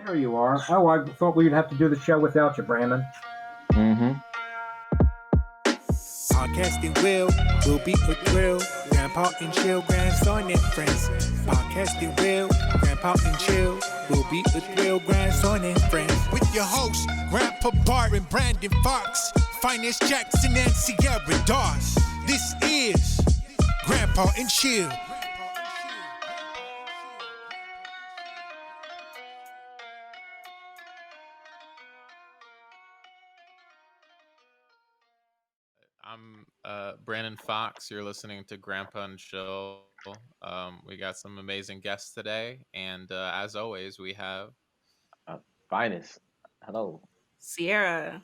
There you are. Oh, I thought we'd have to do the show without you, Brandon. Mm-hmm. Podcasting will be a thrill. Grandpa and chill, grandson and friends. Podcasting Grandpa and chill will be a thrill, grandson and friends. With your hosts, Grandpa Barton, Brandon Fox, Phines Jackson, and Sierra Dawes. This is Grandpa and Chill. I'm Brandon Fox. You're listening to Grandpa and Chill. We got some amazing guests today, and as always, we have Finest. Hello. Sierra.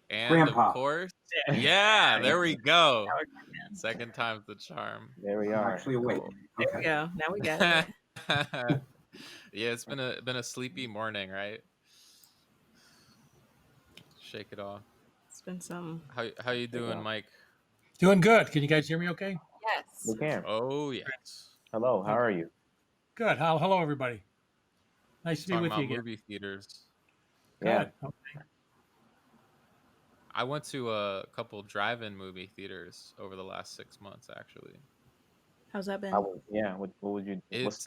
and Grandpa. of course, yeah, there we go. Now we're good. Second time's the charm. There we I'm are. actually awake. There we go. Now we got it. Yeah, it's been a sleepy morning, right? Shake it off. It's been some. How you doing, Mike? Doing good. Can you guys hear me okay? Yes. We can. Oh yes. Hello. How are you? Good. Hello, everybody. Nice to be Talking with about you again. movie theaters. Yeah. Good. Okay. I went to a couple drive-in movie theaters over the last 6 months, actually. How's that been? What would you?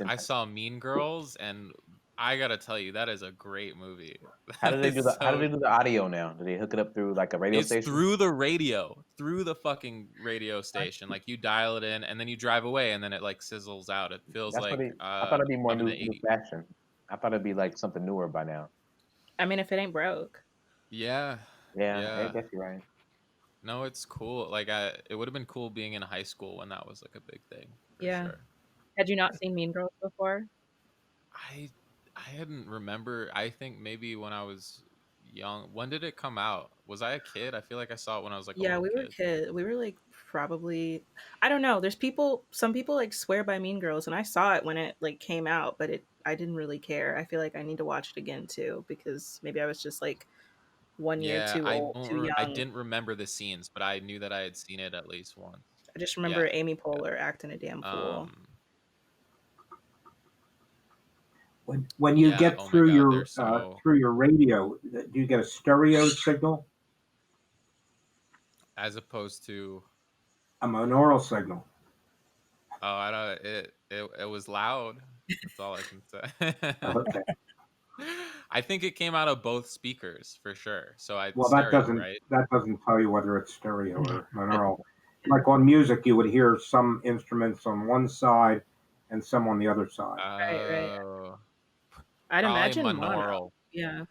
I saw Mean Girls, and I gotta tell you, that is a great movie. How did they do the audio now? Did they hook it up through like a radio It's station? through the radio, through the fucking radio station. Like you dial it in, and then you drive away, and then it like sizzles out. It feels That's like what I thought it'd be more I'm in new the 80s. fashion. I thought it'd be like something newer by now. I mean, if it ain't broke. Yeah. Yeah. I guess you're right. No, it's cool. Like it would have been cool being in high school when that was like a big thing. For Yeah. Sure. Had you not seen Mean Girls before? I hadn't remember. I think maybe when I was young. When did it come out? Was I a kid? I feel like I saw it when I was like a Yeah, little we were kid. kids. We were like probably. I don't know. There's some people like swear by Mean Girls, and I saw it when it like came out, but I didn't really care. I feel like I need to watch it again too because maybe I was just like 1 year Yeah, too old, too young. I didn't remember the scenes, but I knew that I had seen it at least once. I just remember Yeah. Amy Poehler acting a damn fool. When you Yeah, get oh my through God, your they're so- through your radio, do you get a stereo signal, As opposed to, a monaural signal? oh, I don't. It was loud. That's all I can say. Okay. I think it came out of both speakers for sure. So Well, stereo, right? that doesn't tell you whether it's stereo or monaural. Like on music, you would hear some instruments on one side and some on the other side. Right. Oh, I'd probably imagine mono. monaural. Yeah,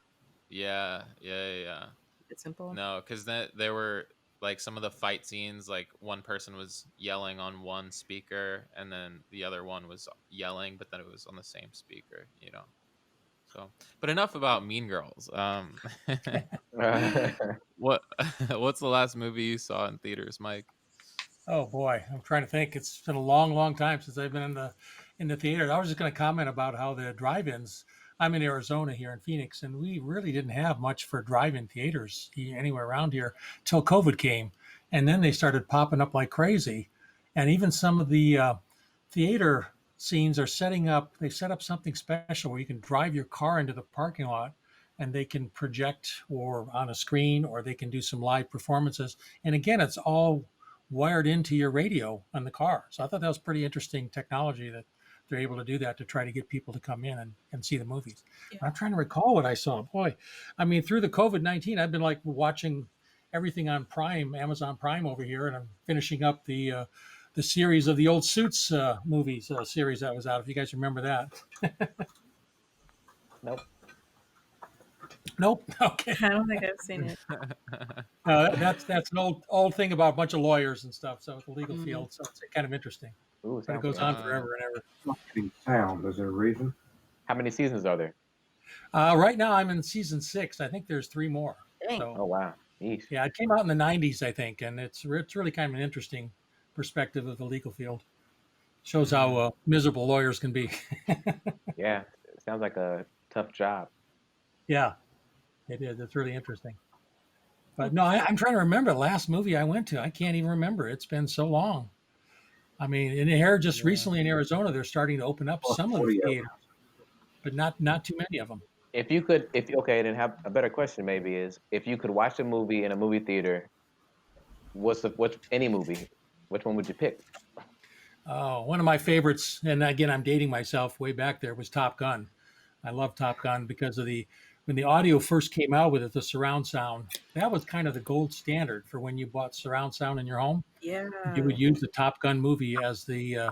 Yeah. it's simple. No, because there were like some of the fight scenes, like one person was yelling on one speaker and then the other one was yelling, but then it was on the same speaker, you know. So, but enough about Mean Girls. What's the last movie you saw in theaters, Mike? Oh boy, I'm trying to think. It's been a long, long time since I've been in the theater. I was just going to comment about how the drive-ins. I'm in Arizona here in Phoenix, and we really didn't have much for drive-in theaters anywhere around here till COVID came, and then they started popping up like crazy. And even some of the theater scenes are they set up something special where you can drive your car into the parking lot and they can project or on a screen, or they can do some live performances. And again, it's all wired into your radio on the car. So I thought that was pretty interesting technology that they're able to do that to try to get people to come in and see the movies. Yeah. I'm trying to recall what I saw. Boy, I mean, through the COVID-19, I've been like watching everything on Prime, Amazon Prime over here, and I'm finishing up the series of the old Suits movies series that was out. If you guys remember that. Nope. Nope. Okay. I don't think I've seen it. That's an old thing about a bunch of lawyers and stuff. So the legal field. So it's kind of interesting. Ooh, But it sounds goes good. on forever and ever. It's not getting sound. Is there a reason? How many seasons are there? Right now, I'm in season 6. I think there's 3 more. Dang. Oh So wow. Yeesh. yeah, it came out in the 90s, I think, and it's really kind of an interesting perspective of the legal field. Shows how miserable lawyers can be. Yeah. It sounds like a tough job. Yeah, it is. It's really interesting. But no, I'm trying to remember the last movie I went to. I can't even remember. It's been so long. I mean, in here just recently in Arizona, they're starting to open up some of the theaters. but not too many of them. If you could, if okay, then have a better question maybe is if you could watch a movie in a movie theater, which any movie, which one would you pick? Oh, one of my favorites, and again, I'm dating myself way back there, was Top Gun. I love Top Gun because of when the audio first came out with it, the surround sound. That was kind of the gold standard for when you bought surround sound in your home. Yeah. You would use the Top Gun movie as the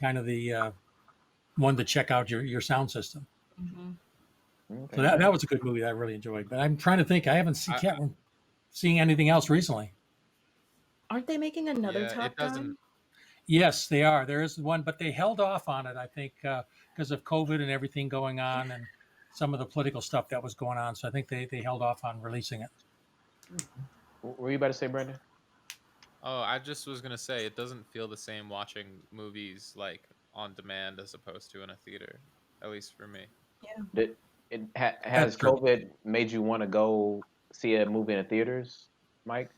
kind of the one to check out your sound system. Hmm. So Okay. that was a good movie that I really enjoyed. But I'm trying to think. I haven't I, can't seeing anything else recently. Aren't they making another yeah, it Top doesn't. Gun? Yes, they are. There is one, but they held off on it. I think because of COVID and everything going on, and some of the political stuff that was going on. So I think they held off on releasing it. What were you about to say, Brandon? Oh, I just was gonna say it doesn't feel the same watching movies like on demand as opposed to in a theater, at least for me. Yeah. Did That's has true. COVID made you want to go see a movie in the theaters, Mike?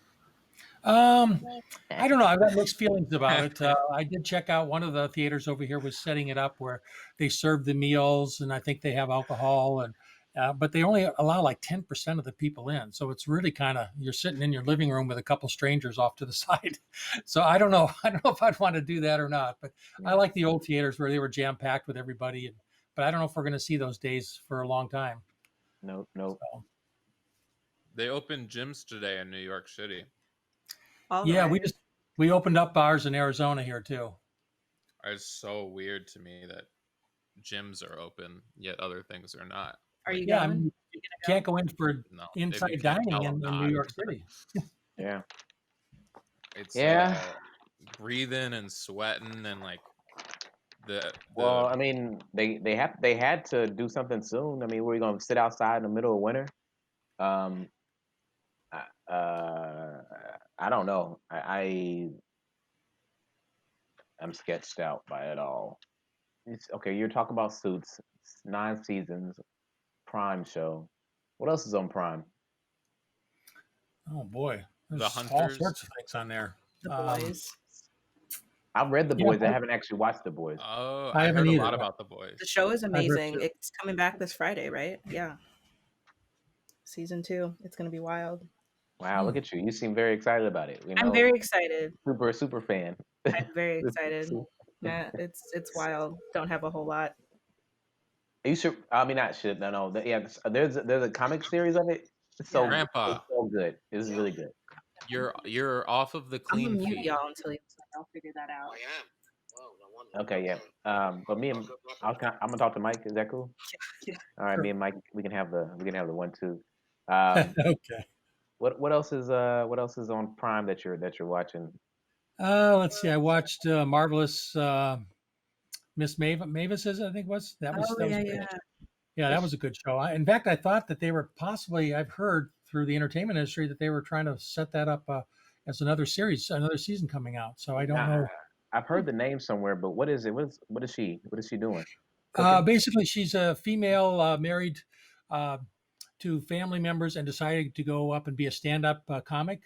Um, I don't know. I've got mixed feelings about it. I did check out one of the theaters over here was setting it up where they serve the meals, and I think they have alcohol, and but they only allow like 10% of the people in. So it's really kind of you're sitting in your living room with a couple strangers off to the side. So I don't know. I don't know if I'd want to do that or not. But I Yeah. like the old theaters where they were jam packed with everybody. But I don't know if we're going to see those days for a long time. No, no. So, They opened gyms today in New York City. All yeah, right. we opened up ours in Arizona here too. It's so weird to me that gyms are open yet other things are not. Are you Yeah, I going? mean, You you gonna can't go in for No, if you inside can't dining tell, I'm in New not. York City. Yeah. It's Yeah. breathing and sweating and like the Well, I mean, they had to do something soon. I mean, we're gonna sit outside in the middle of winter. Um, uh, I don't know. I'm sketched out by it all. Okay, you're talking about Suits. It's 9 seasons, Prime show. What else is on Prime? Oh boy, the there's all hunters. sorts of things on there. The boys. I've read The Yeah, Boys. I haven't actually watched The Boys. Oh, I I haven't heard a either. lot about the boys. The show is I've heard amazing. too. It's coming back this Friday, right? Yeah. Season 2. It's gonna be wild. Wow, look at you. You seem very excited about it. I'm very excited. Super fan. I'm very excited. Yeah, it's wild. Don't have a whole lot. You should. I mean, not should. No. Yeah, there's a comic series of it. It's so Yeah. Grandpa, it's so good. It's really good. you're off of the I'm gonna clean mute feed. y'all until I'll figure that out. Okay, yeah. But I'm gonna talk to Mike. Is that cool? Yeah. All right, Sure. me and Mike, we can have the 1-2. Okay. What else is on Prime that you're watching? Let's see. I watched Marvelous Miss Mavis. Is it, I think was that was Oh that was yeah, good. yeah. Yeah, that was a good show. In fact, I thought that they were possibly. I've heard through the entertainment industry that they were trying to set that up as another series, another season coming out. So I don't know. I've heard the name somewhere, but what is it? What is she doing? Cooking? Basically, she's a female married uh, to family members and decided to go up and be a stand-up comic.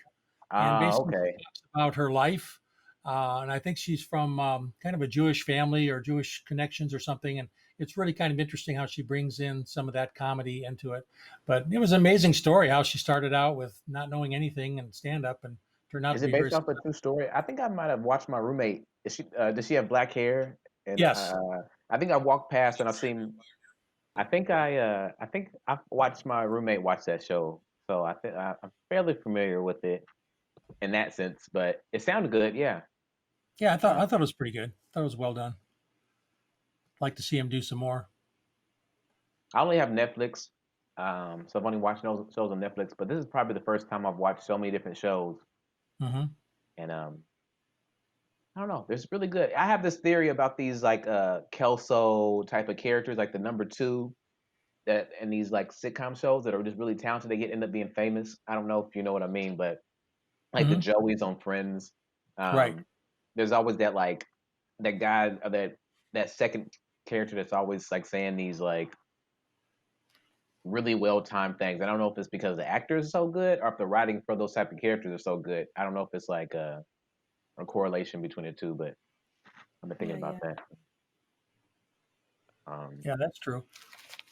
And basically Okay. she talks about her life. And I think she's from kind of a Jewish family or Jewish connections or something. And it's really kind of interesting how she brings in some of that comedy into it. But it was an amazing story how she started out with not knowing anything and stand-up and turned out Is to it be very based off a successful. true story? I think I might have watched my roommate. Is she? Does she have black hair? And Yes. I think I walked past and I've seen. I think I watched my roommate watch that show, so I think I'm fairly familiar with it in that sense. But it sounded good. Yeah. Yeah, I thought it was pretty good. I thought it was well done. Like to see him do some more. I only have Netflix, so I've only watched those shows on Netflix. But this is probably the first time I've watched so many different shows, Hmm. and I don't know. It's really good. I have this theory about these like Kelso type of characters, like the number two that in these like sitcom shows that are just really talented. They end up being famous. I don't know if you know what I mean, but like the Hmm. Joeys on Friends. Right. There's always that like that guy or that second character that's always like saying these like really well timed things. I don't know if it's because the actors are so good or if the writing for those type of characters are so good. I don't know if it's like a correlation between the two, but I've been thinking Yeah, about yeah. that. Yeah, that's true.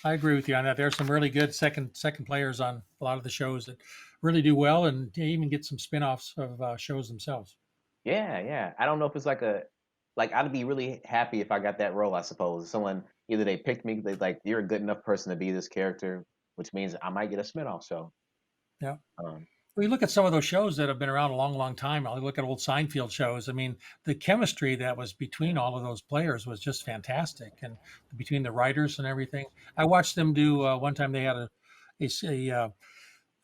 I agree with you on that. There's some really good second players on a lot of the shows that really do well, and they even get some spin-offs of shows themselves. Yeah, yeah. I don't know if it's like I'd be really happy if I got that role. I suppose someone either they picked me, they like you're a good enough person to be this character, which means I might get a spinoff show. Yeah. Um, We look at some of those shows that have been around a long, long time. I look at old Seinfeld shows. I mean, the chemistry that was between all of those players was just fantastic, and between the writers and everything. I watched them do one time. They had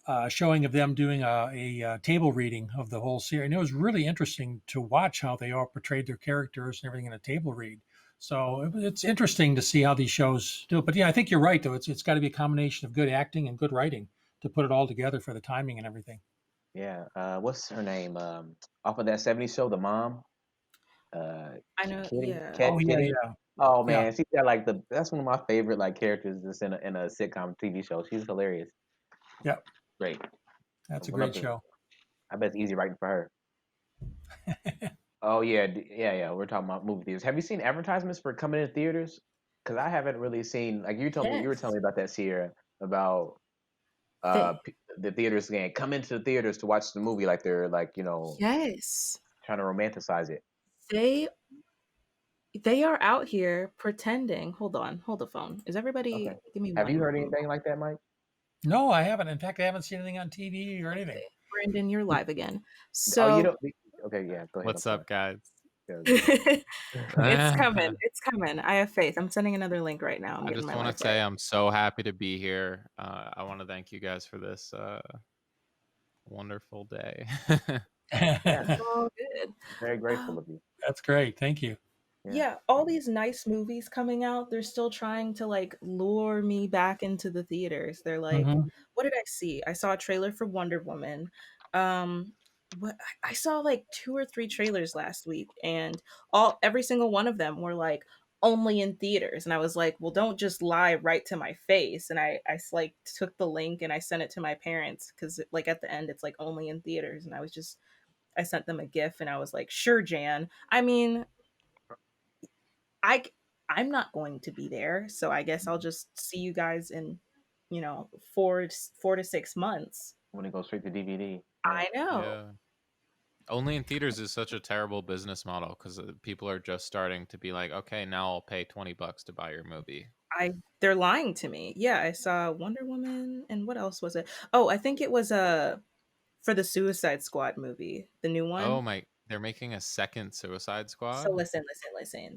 a showing of them doing a table reading of the whole series, and it was really interesting to watch how they all portrayed their characters and everything in a table read. So it's interesting to see how these shows do it. But yeah, I think you're right though. It's got to be a combination of good acting and good writing to put it all together for the timing and everything. yeah. What's her name? Off of that '70s show, the mom, I know. Yeah. Oh yeah, Kitty. yeah, Oh yeah. man, she's got like that's one of my favorite like characters that's in a sitcom TV show. She's hilarious. Yeah, Great. I that's a would love great to. show. I bet it's easy writing for her. Oh yeah, yeah. We're talking about movie theaters. Have you seen advertisements for coming in theaters? Because I haven't really seen. Like you were telling Yes. me about that, Sierra, about They. the theaters saying come into the theaters to watch the movie, like they're like Yes. trying to romanticize it. They they are out here pretending. Hold on. Hold the phone. Is Okay. everybody? Give me Have you one heard moment. anything like that, Mike? No, I haven't. In fact, I haven't seen anything on TV or anything. Okay, Brandon, you're live again. Oh, you So don't. Okay, yeah. Go ahead. I'm What's sorry. up, guys? Yeah, go ahead. it's coming. It's coming. I have faith. I'm sending another link right now. I'm I getting just my want life to right. say I'm so happy to be here. I want to thank you guys for this wonderful day. Yeah, It's all good. very grateful Um, of you. That's great. Thank you. Yeah. yeah, all these nice movies coming out, they're still trying to like lure me back into the theaters. They're like, Hmm. what did I see? I saw a trailer for Wonder Woman. Um, what I saw like two or three trailers last week, and every single one of them were like only in theaters. And I was like, well, don't just lie right to my face. And like took the link and I sent it to my parents because like at the end it's like only in theaters. And I sent them a GIF and I was like, sure, Jan. I mean, I I'm not going to be there, so I guess I'll just see you guys in, 4 to 6 months. When it goes straight to DVD, right? I know. Yeah. Only in theaters is such a terrible business model because people are just starting to be like, okay, now I'll pay $20 to buy your movie. They're lying to me. Yeah, I saw Wonder Woman and what else was it? Oh, I think it was for the Suicide Squad movie, the new Oh one. my, they're making a second Suicide So Squad? listen.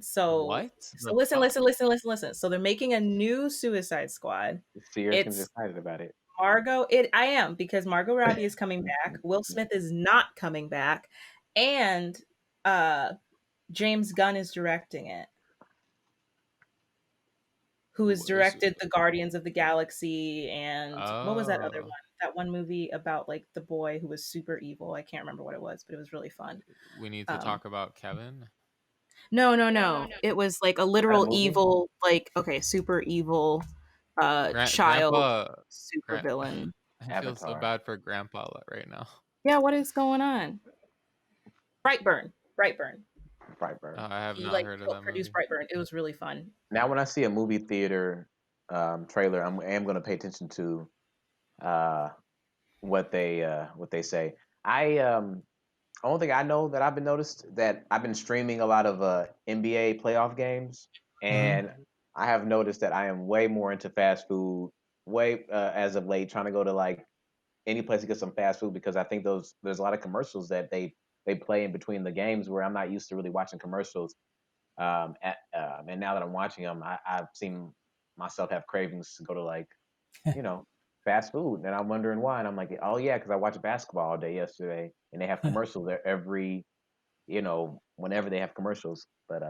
So What so the listen, fuck? listen, listen, listen, listen. So they're making a new Suicide Squad. Sierra's gonna be It's excited about it. I am because Margot Robbie is coming back. Will Smith is not coming back, and uh, James Gunn is directing it. Who has directed the Guardians of the Galaxy and what was that other one? Oh, That one movie about like the boy who was super evil. I can't remember what it was, but it was really fun. we need to Um, talk about Kevin. no, no, no. It was like a What kind of literal movie? evil, like okay, super evil child Grandpa, super Grand, villain. I feel so Avatar. bad for Grandpa right now. Yeah, what is going on? Brightburn. Brightburn. Brightburn. I have He not like heard of that co-produced movie. Brightburn. It was really fun. Now, when I see a movie theater trailer, I am going to pay attention to uh, what they say. I only thing I know that I've been noticed that I've been streaming a lot of NBA playoff games, Hmm. and I have noticed that I am way more into fast food, way as of late, trying to go to like any place to get some fast food because I think there's a lot of commercials that they play in between the games where I'm not used to really watching commercials. And now that I'm watching them, I've seen myself have cravings to go to like, you know, fast food, and I'm wondering why. And I'm like, oh yeah, because I watched basketball all day yesterday, and they have commercials there every, whenever they have commercials. But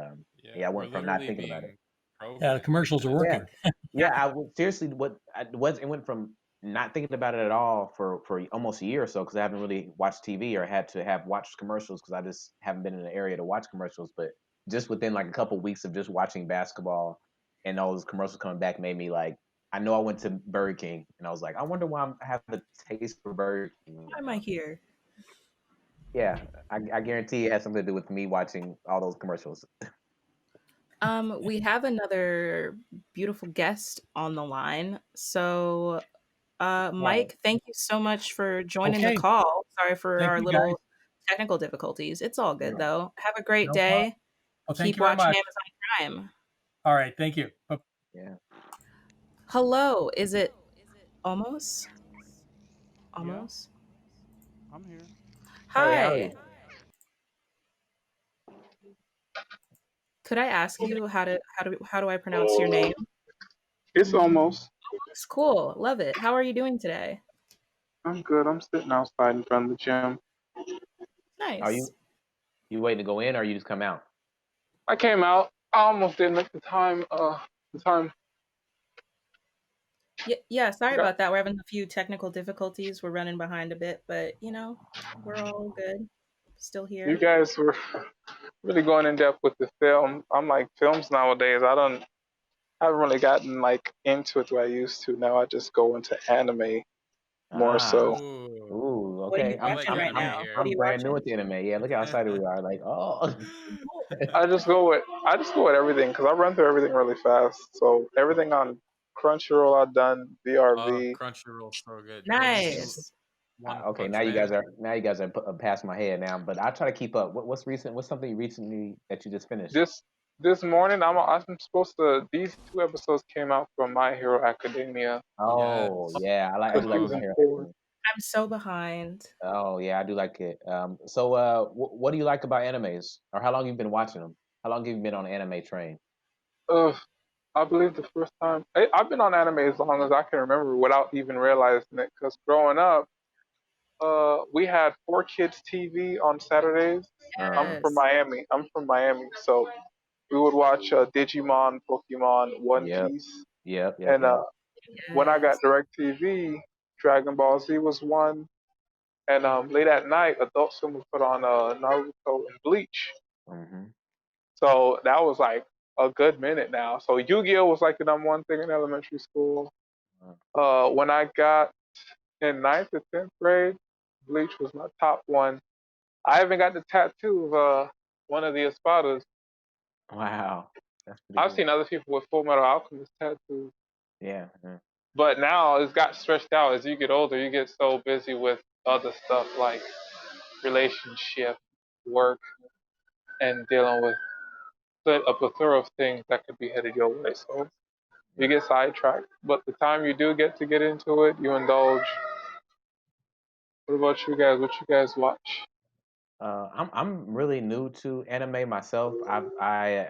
Yeah, yeah, I we're went from not literally thinking about it. being Yeah, the programmed commercials are as Yeah, working. yeah. I would seriously. What I was it went from not thinking about it at all for almost a year or so because I haven't really watched TV or had to have watched commercials because I just haven't been in the area to watch commercials. But just within like a couple weeks of just watching basketball and all those commercials coming back made me like. I know I went to Burger King and I was like, I wonder why I have the taste for Burger King Why am I now. here? Yeah, I guarantee it has something to do with me watching all those commercials. We have another beautiful guest on the line. So, Wow. Mike, thank you so much for joining the Okay. call. Sorry for Thank our you, guys. little technical difficulties. It's all good Yeah. though. Have a great No problem. day. Well, thank Keep you very watching much. Amazon Prime. All right. Thank you. Bye. Yeah. Hello, is it almost? Yeah, Almost? I'm here. Hey, how are you? Hi. Could I ask you how do I pronounce your name? It's almost. It's cool. Love it. How are you doing today? I'm good. I'm sitting outside in front of the gym. Are Nice. you waiting to go in, or you just come out? I came out. I almost didn't make the time. The time. Yeah, sorry I got. about that. We're having a few technical difficulties. We're running behind a bit, but we're all good. Still You here. guys were really going in depth with the film. I'm like films nowadays. I haven't really gotten like into it the way I used to. Now I just go into anime more Ah, so. Ooh, ooh, What are you okay. I I'm like watching I'm right anime I'm now? What here. are I'm you brand new watching? at the anime. Yeah, look how excited we are. Like, oh, I just go with everything because I run through everything really fast. So everything on Crunchyroll I've done, Oh, VRV. Crunchyroll's so good. Have you seen Nice. One okay. Punch Man? Now you guys are past my head now. But I try to keep up. What's recent? What's something recently that you just finished? This morning I'm supposed to. These two episodes came out from My Hero Academia. Oh Yes. yeah, I do like Cookies My and Hero Forward. Academia. I'm so behind. Oh yeah, I do like it. So what do you like about animes, or how long you've been watching them? How long have you been on the anime train? Ugh, I believe the first time I've been on anime as long as I can remember without even realizing it. Because growing up, we had 4 Kids TV on Saturdays. Uh, Yes. I'm from Miami, so we would watch Digimon, Pokemon, One yep, Piece, yep, and yep. when I Yes. got DirecTV, Dragon Ball Z was one. And late at night, Adult Swim would put on Naruto and Bleach. Hmm. So that was like a good minute now. So Yu-Gi-Oh was like the number one thing in elementary school. When I got in ninth or 10th grade, Bleach was my top one. I even got the tattoo of one of the espadas. Wow, that's pretty I've cool. seen other people with Full Metal Alchemist tattoos, Yeah, yeah. but now it's got stretched out. As you get older, you get so busy with other stuff like relationship, work, and dealing with a plethora of things that could be headed your way. So you get sidetracked. But the time you do get to get into it, you indulge. What about you guys? What you guys watch? I'm really new to anime myself. I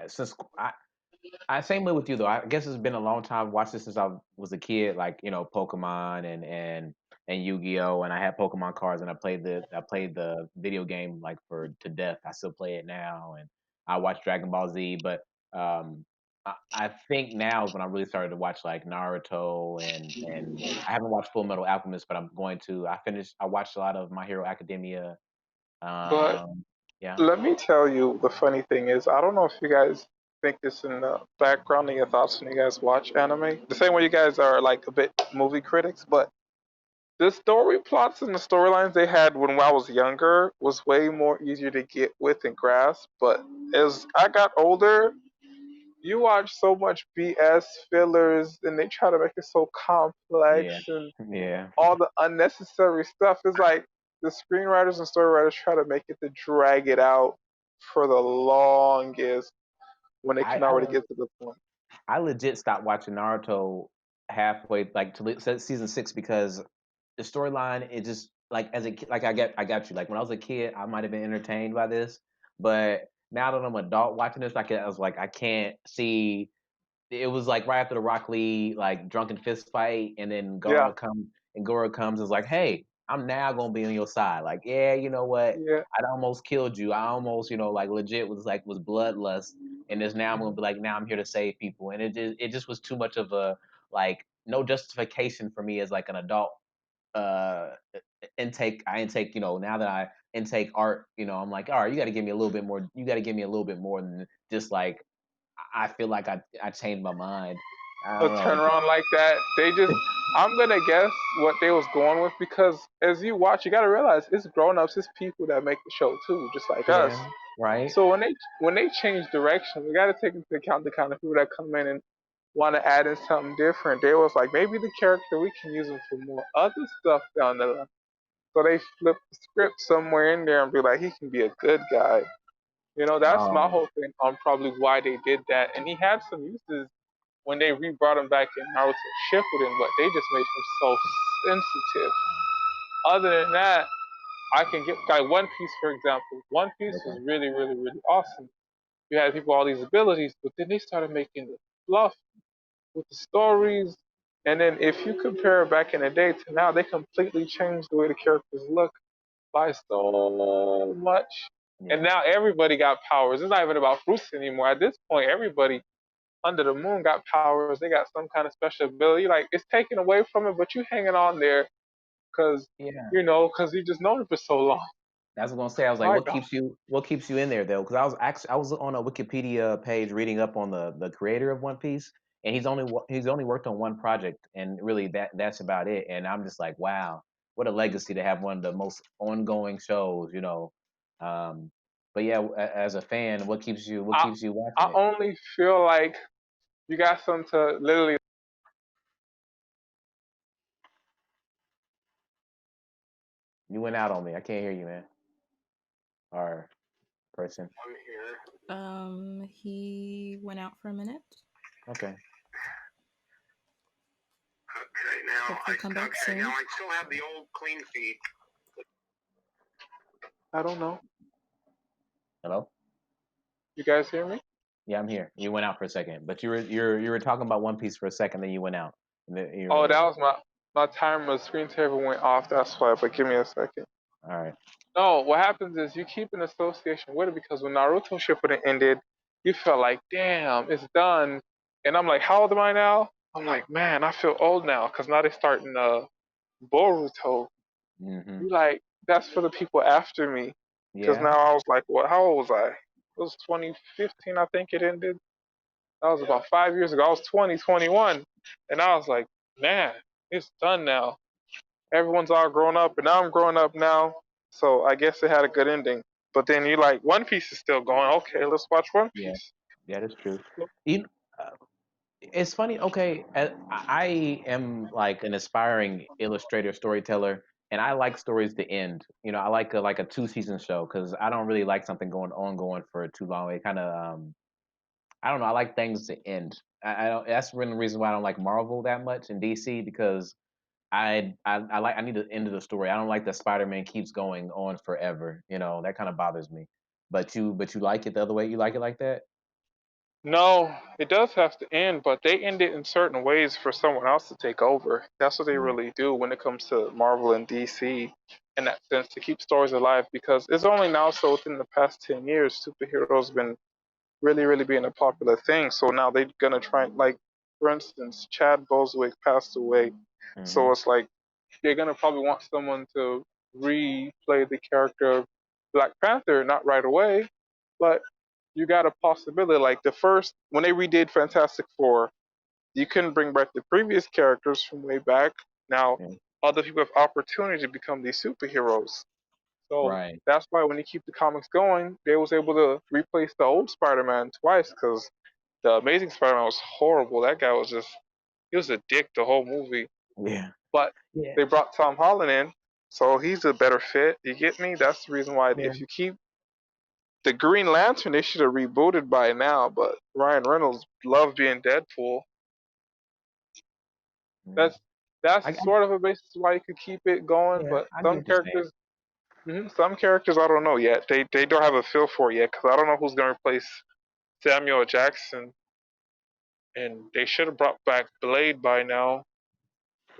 same way with you though. I guess it's been a long time. I've watched this since I was a kid, like Pokemon and Yu-Gi-Oh. And I had Pokemon cards, and I played the video game like for to death. I still play it now, and I watch Dragon Ball Z. But I think now is when I really started to watch like Naruto and I haven't watched Full Metal Alchemist, but I'm going to. I watched a lot of My Hero Academia. But Um, yeah, let me tell you, the funny thing is, I don't know if you guys think this in the background of your thoughts when you guys watch anime. The same way you guys are like a bit movie critics, but the story plots and the storylines they had when I was younger was way more easier to get with and grasp. But as I got older, you watch so much BS fillers and they try to make it so yeah, complex and yeah. all the unnecessary stuff is like the screenwriters and story writers try to make it to drag it out for the longest when they I, can I already get to the point. I legit stopped watching Naruto halfway, like season 6, because the storyline it just like as a like I got you. Like when I was a kid, I might have been entertained by this, but now that I'm an adult watching this, I was like I can't see. It was like right after the Rock Lee like drunken fist fight, and then Yeah, Gora comes and is like, "Hey, I'm now gonna be on your side." Like, yeah, you know what? yeah. I almost killed you. I almost, like legit was bloodlust, and this now I'm gonna Mhm. be like, now I'm here to save people, and it just was too much of a like no justification for me as like an adult uh intake. I intake, now that I intake art, I'm like, all right, you got to give me a little bit more. You got to give me a little bit more than just like I feel like I changed my mind. I A don't know. turnaround like that, I'm gonna guess what they was going with because as you watch, you gotta realize it's grown ups, it's people that make the show too, just like Yeah, us. right? So when they change direction, we got to take into account the kind of people that come in and want to add in something different. They was like, maybe the character we can use him for more other stuff down the line. So they flip the script somewhere in there and be like, he can be a good guy. You know, that's my Oh, whole thing on probably why they did that. And he had some uses when they re-brought him back in Naruto Shippuden, but they just made him so sensitive. Other than that, I can get like One Piece, for example. One Piece was okay. really, really, really awesome. You had people with all these abilities, but then they started making the fluff with the stories. And then if you compare back in the day to now, they completely changed the way the characters look by so much. And Yeah, now everybody got powers. It's not even about Bruce anymore. At this point, everybody under the moon got powers. They got some kind of special ability. Like it's taken away from it, but you hanging on there because yeah. because you just known it for so long. That's what I was gonna say. I was like, My God. what keeps you in there though? Because I was on a Wikipedia page reading up on the creator of One Piece, and he's only worked on one project, and really that's about it. And I'm just like, wow, what a legacy to have one of the most ongoing shows, you know. Um, but yeah, as a fan, what I keeps you watching I it? only feel like you got something to literally. You went out on me. I can't hear you, man. Or person. He went out for a minute. Okay. Hopefully come back soon. I don't know. Hello. You guys hear me? Yeah, I'm here. You went out for a second, but you were talking about One Piece for a second, then you went out. And then you Oh, that were was my timer. Screen saver went off. That's why. But give me a second. all right. No, what happens is you keep an association with it because when Naruto Shippuden ended, you felt like, damn, it's done. And I'm like, how old am I now? I'm like, man, I feel old now because now they're starting Boruto. Mm-hmm. You like, that's for the people after me. Because Yeah. now I was like, what? How old was I? It was 2015, I think it ended. That was about 5 years ago. I was 20, 21. And I was like, man, it's done now. Everyone's all grown up, and now I'm growing up now. So I guess it had a good ending. But then you like One Piece is still going. Okay, let's watch One Yeah. Piece. Yeah, that's true. You, uh, it's funny. Okay, I am like an aspiring illustrator, storyteller, and I like stories to end. You know, I like a 2 season show because I don't really like something going for too long. It kind of I don't know. I like things to end. I don't. That's one of the reasons why I don't like Marvel that much in DC because I need the end of the story. I don't like that Spider-Man keeps going on forever. You know, that kind of bothers me. But you like it the other way. You like it like that? No, it does have to end, but they end it in certain ways for someone else to take over. That's what they Mm, really do when it comes to Marvel and DC in that sense to keep stories alive because it's only now so within the past 10 years superheroes been really, really being a popular thing. So now they're gonna try and like, for instance, Chad Boswick passed away. mm-hmm. So it's like they're gonna probably want someone to replay the character of Black Panther, not right away, but you got a possibility. Like the first when they redid Fantastic Four, you couldn't bring back the previous characters from way back. Now Yeah. other people have opportunity to become these superheroes. So Right. that's why when they keep the comics going, they was able to replace the old Spider-Man twice because the Amazing Spider-Man was horrible. That guy was just he was a dick the whole movie. Yeah. But Yeah. they brought Tom Holland in, so he's a better fit. You get me? That's the reason why Yeah. if you keep the Green Lantern, they should have rebooted by now. But Ryan Reynolds loved being Deadpool. Yeah. That's that's I sort of a basis why you could keep it going. yeah. But I get some what you're saying. characters, some characters I don't know yet. They don't have a feel for it yet because I don't know who's gonna replace Samuel Jackson. And they should have brought back Blade by now.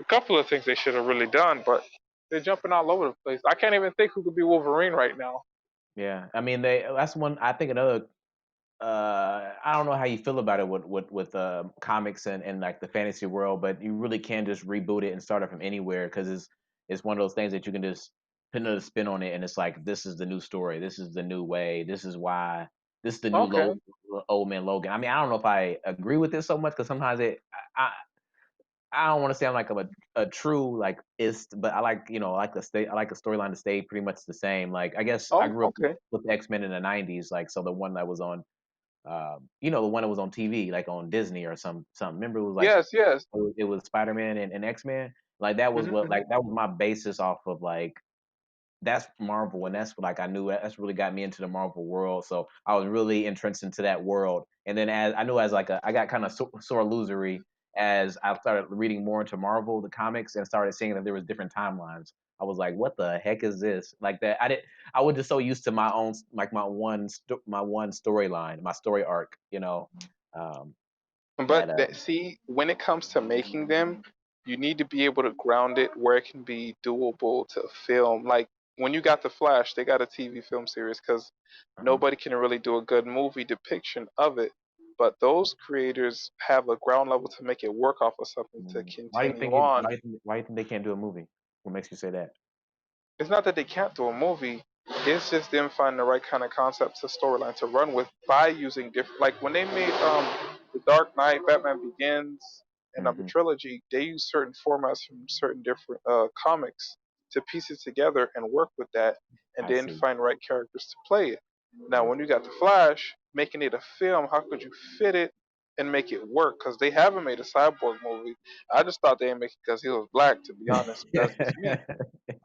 A couple of things they should have really done, but they're jumping all over the place. I can't even think who could be Wolverine right now. Yeah. I mean, that's one. I think another. I don't know how you feel about it with comics and like the fantasy world, but you really can just reboot it and start it from anywhere because it's one of those things that you can just put another spin on it, and it's like this is the new story, this is the new way, this is why, this is the new Okay. Old Man Logan. I mean, I don't know if I agree with it so much because sometimes I don't want to say I'm like a true like ist, but I like I like the storyline to stay pretty much the same. Like I guess I Oh, grew up okay. with X Men in the '90s, like so the one that was on, the one that was on TV, like on Disney or something. Remember it was like Yes, yes. it was Spider Man and X Men. Like that was Hmm. that was my basis off of like that's Marvel, and that's what like I knew that's really got me into the Marvel world. So I was really entrenched into that world. And then as I knew as like I got kind of sore losery as I started reading more into Marvel, the comics, and started seeing that there was different timelines. I was like, what the heck is this? Like that I was just so used to my own like my one storyline, my story arc, um, that But that, see, when it comes to making them, you need to be able to ground it where it can be doable to film. Like when you got the Flash, they got a TV film series because uh-huh. nobody can really do a good movie depiction of it. But those creators have a ground level to make it work off of something to continue on. Why do you think they can't do a movie? What makes you say that? It's not that they can't do a movie. It's just them finding the right kind of concepts to storyline to run with by using different. Like when they made the Dark Knight, Batman Begins, and the Hmm. trilogy, they use certain formats from certain different comics to piece it together and work with that, and I then see. find right characters to play it. Now, when you got the Flash, making it a film, how could you fit it and make it work? Because they haven't made a cyborg movie. I just thought they didn't make it because he was black. To be honest, that's just me.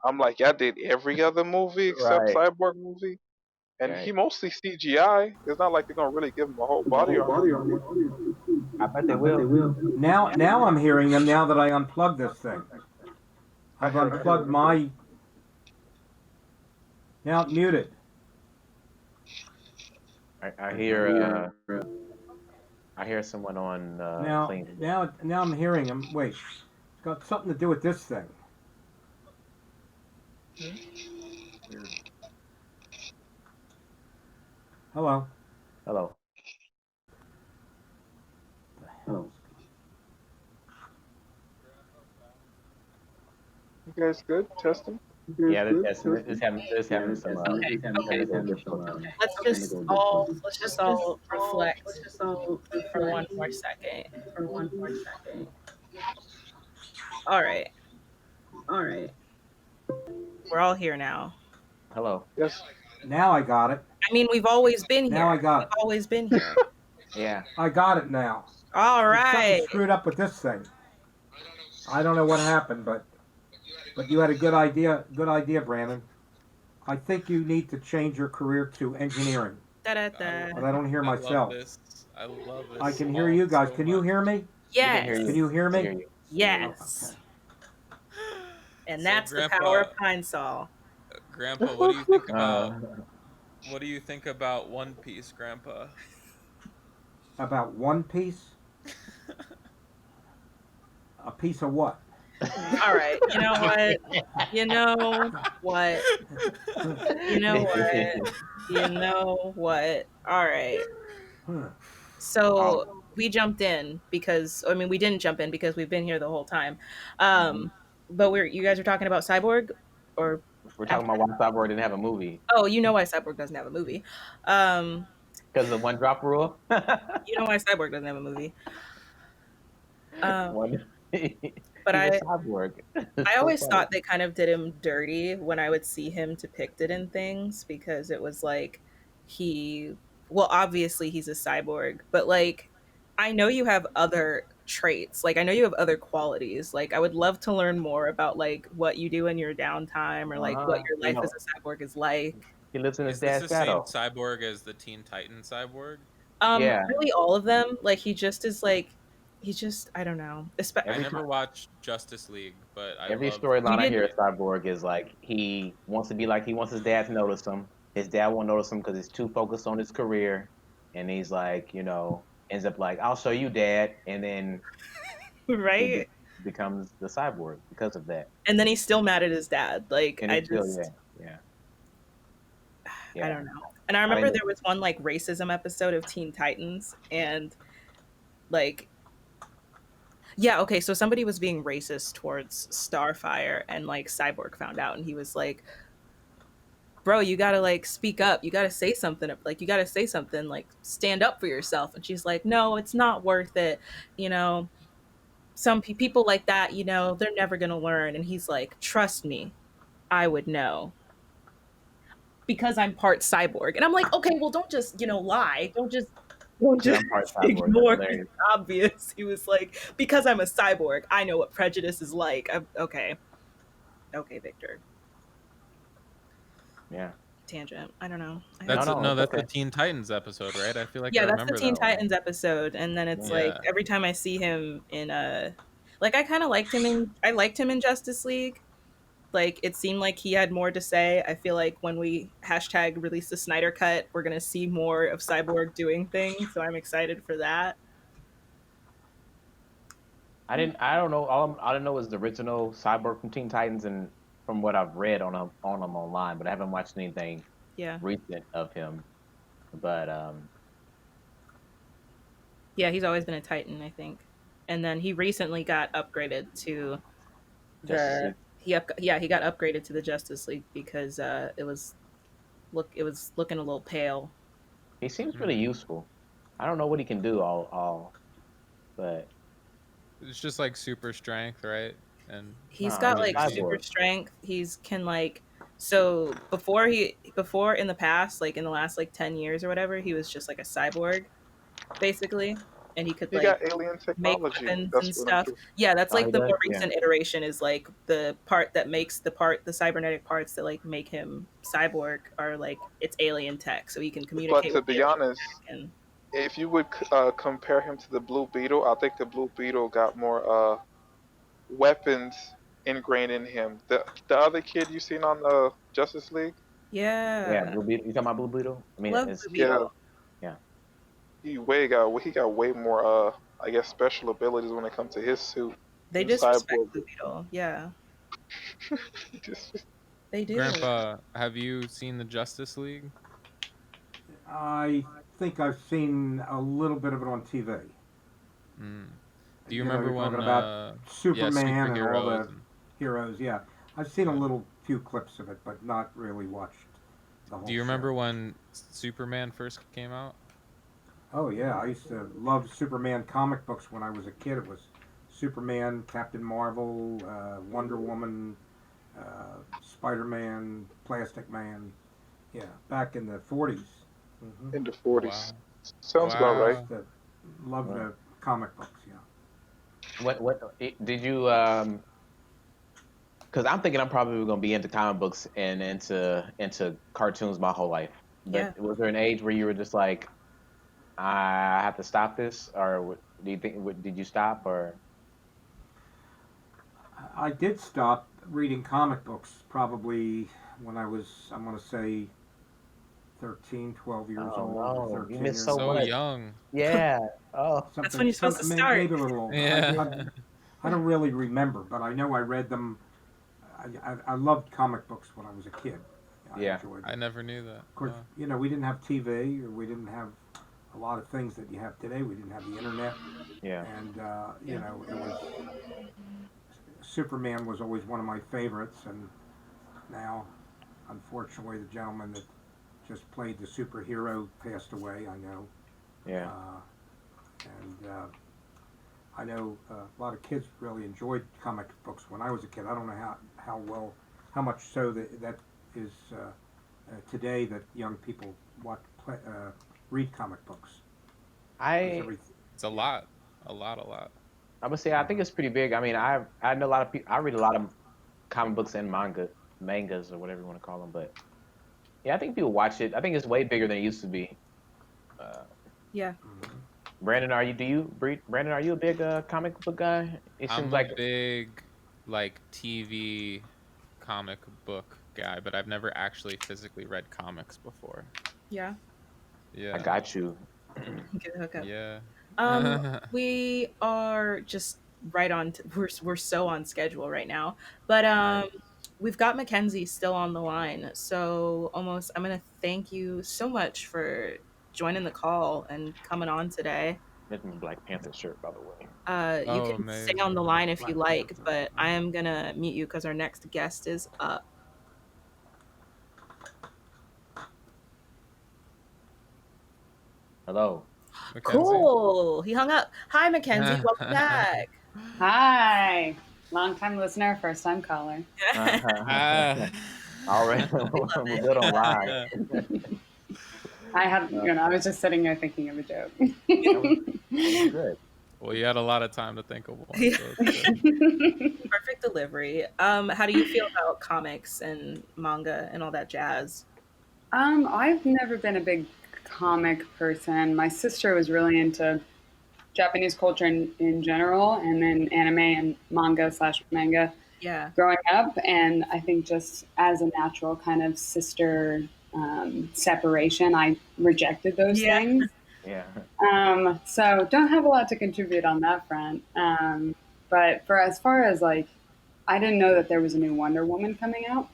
I'm like, I did every other movie except Right. Cyborg movie, and he Right. mostly CGI. It's not like they're gonna really give him a whole body armor. I bet they will. Now I'm hearing them. Now that I unplugged this thing, I I've heard him. unplugged my. Now it's muted. I hear I hear someone on Now clean. now I'm hearing them. Wait, it's got something to do with this thing. Hello. Hello. You guys good? Testing. Yeah, this having some Okay, okay. technical difficulties. Let's just all reflect for one more second. All right, we're all here now. Hello. Yes. Now I got it. I mean, we've always been Now I here. got We've it. always been here. Yeah. I got it now. All There's something right. screwed up with this thing. I don't know what happened, but you had a good idea. Good idea, Brandon. I think you need to change your career to engineering. Da-da-da. But I don't hear I myself. love this. I love this. I can hear you guys. so Can you much. hear me? We can hear Yes. you. Can you hear We me? hear you. Yes. Okay. And So, that's the Grandpa, power of Pine Sol. Grandpa, what do you think about Uh, One Piece, Grandpa? About One Piece? A piece of what? All right. You know what? You know what? You know what? You know what? All right. Hmm. So we jumped in because we didn't jump in because we've been here the whole time. But you guys are talking about Cyborg, or We're talking about why Cyborg didn't have a movie oh, you know why Cyborg doesn't have a movie. because of the one drop rule. You know why Cyborg doesn't have a movie. One. But He's a cyborg. I always thought they kind of did him dirty when I would see him depicted in things because it was like obviously he's a cyborg, but like I know you have other traits. Like I know you have other qualities. Like I would love to learn more about like what you do in your downtime or like what your life as a cyborg is like. He lives in his Is this dad's the same shadow. cyborg as the Teen Titan cyborg? Yeah. Really all of them. Like he just is like I don't know. I never watched Justice League, but Every love storyline I You hear of Cyborg is like he wants to be like he wants his dad to notice him. His dad won't notice him because he's too focused on his career, and he's like, ends up like, "I'll show you, Dad," and then right? becomes the cyborg because of that. And then he's still mad at his dad. Like And I it's still, just yeah. I don't know. And I remember there was one like racism episode of Teen Titans, and like, yeah, okay, so somebody was being racist towards Starfire, and like Cyborg found out, and he was like, "Bro, you gotta like speak up. You gotta say something. Like, you gotta say something. Like, stand up for yourself." And she's like, "No, it's not worth it," you know. some people like that, you know, they're never gonna learn. And he's like, trust me, I would know because I'm part cyborg. And I'm like, okay, well, don't just, you know, lie. Don't Because just I'm part cyborg. That's ignore the hilarious. obvious. He was like, because I'm a cyborg, I know what prejudice is like. Okay, okay, Victor. Yeah. Tangent. I don't know. No, no, it's That's the okay. Teen Titans episode, right? I feel like I Yeah, that's the remember Teen that one. Titans episode, and then it's like Yeah. every time I see him in like I kind of liked him in I liked him in Justice League. Like it seemed like he had more to say. I feel like when we hashtag release the Snyder cut, we're gonna see more of Cyborg doing things. So I'm excited for that. I don't know. I don't know is the original Cyborg from Teen Titans, and from what I've read on him online, but I haven't watched anything Yeah, recent of him. But yeah, he's always been a Titan, I think. And then he recently got upgraded to Justice the League. he got upgraded to the Justice League because it was looking a little pale. He seems Hmm. really useful. I don't know what he can do but It's just like super strength, right? And He's no, got he's a like super cyborg. strength. He's can like before in the past, like in the last like 10 years or whatever, he was just like a cyborg basically, and he could He like got alien make technology. weapons That's and what I'm stuff. doing. Yeah, that's Oh, like he the does. more Yeah. recent iteration is like the the cybernetic parts that like make him cyborg are like it's alien tech, so he can But communicate to with be alien honest, tech and if you would compare him to the Blue Beetle, I think the Blue Beetle got more weapons ingrained in him. The other kid you seen on the Justice League, Yeah, yeah, Blue Beetle. You talking about Blue Beetle? I mean, love it's Blue yeah, Beetle. yeah. he got way more I guess special abilities when it comes to his suit They than disrespect Cyborg. Blue Beetle. Yeah, Just they do. Grandpa, have you seen the Justice League? I think I've seen a little bit of it on TV. Mm. Do you You know, remember you're talking when about yeah, Superman and all superheroes the and heroes. Yeah, I've seen a yeah. little few clips of it, but not really watched the Do whole you show. remember when Superman first came out? Oh yeah, I used to love Superman comic books when I was a kid. It was Superman, Captain Marvel, Wonder Woman, Spider Man, Plastic Man. Yeah, back in the 40s. in the Oh 40s. wow. Sounds about Yeah, I right. Wow. used to love Yeah. the comic books. Yeah. Did you because I'm thinking I'm probably going to be into comic books and into cartoons my whole life. Yeah. But was there an age where you were just like, I have to stop this, or do you think did you stop or? I did stop reading comic books probably when I was, I'm going to say, 13, 12 years Oh old, or no, you 13 missed years so So old. much. young. Yeah. Oh, That's when you're supposed to start. Maybe a little older. Yeah. I don't really remember, but I know I read them. I loved comic books when I was a kid. I yeah. enjoyed I them. never knew that. Of course, Wow. you know, we didn't have TV, or we didn't have a lot of things that you have today. We didn't have the internet, Yeah. and you know, it was Superman was always one of my favorites, and now, unfortunately, the gentleman that just played the superhero passed away. I know, Yeah. and I know a lot of kids really enjoyed comic books when I was a kid. I don't know how much so that is today that young people read comic books. I It's a lot. A lot, a lot. I would say I think it's pretty big. I mean, I know a lot of people. I read a lot of comic books and mangas or whatever you want to call them. But yeah, I think people watch it. I think it's way bigger than it used to be. Uh, Yeah. Mhm. Brandon, Brandon, are you a big comic book guy? It seems I'm like a big like TV comic book guy, but I've never actually physically read comics before. Yeah. I Yeah. got you. Get the hook up. Yeah. We are just right on. We're so on schedule right now, but Nice. we've got Mackenzie still on the line. So almost, I'm gonna thank you so much for joining the call and coming on today. That's my Black Panther shirt, by the way. You Oh, can stay on the amazing. line if you Black like, Panther. but I am gonna mute you because our next guest is up. Hello. Mackenzie? Cool. He hung up. Hi, Mackenzie. Welcome back. Hi, long time listener, first time caller. Uh-huh. Already, we're good on live. I had, I was just sitting here thinking of a joke. That was good. Well, you had a lot of time to think of one, Yeah. so it's good. Perfect delivery. How do you feel about comics and manga and all that jazz? I've never been a big comic person. My sister was really into Japanese culture in general, and then anime and manga/manga Yeah. growing up. And I think just as a natural kind of sister separation, I rejected those Yeah. things. Yeah. So don't have a lot to contribute on that front. But for as far as like, I didn't know that there was a new Wonder Woman coming out.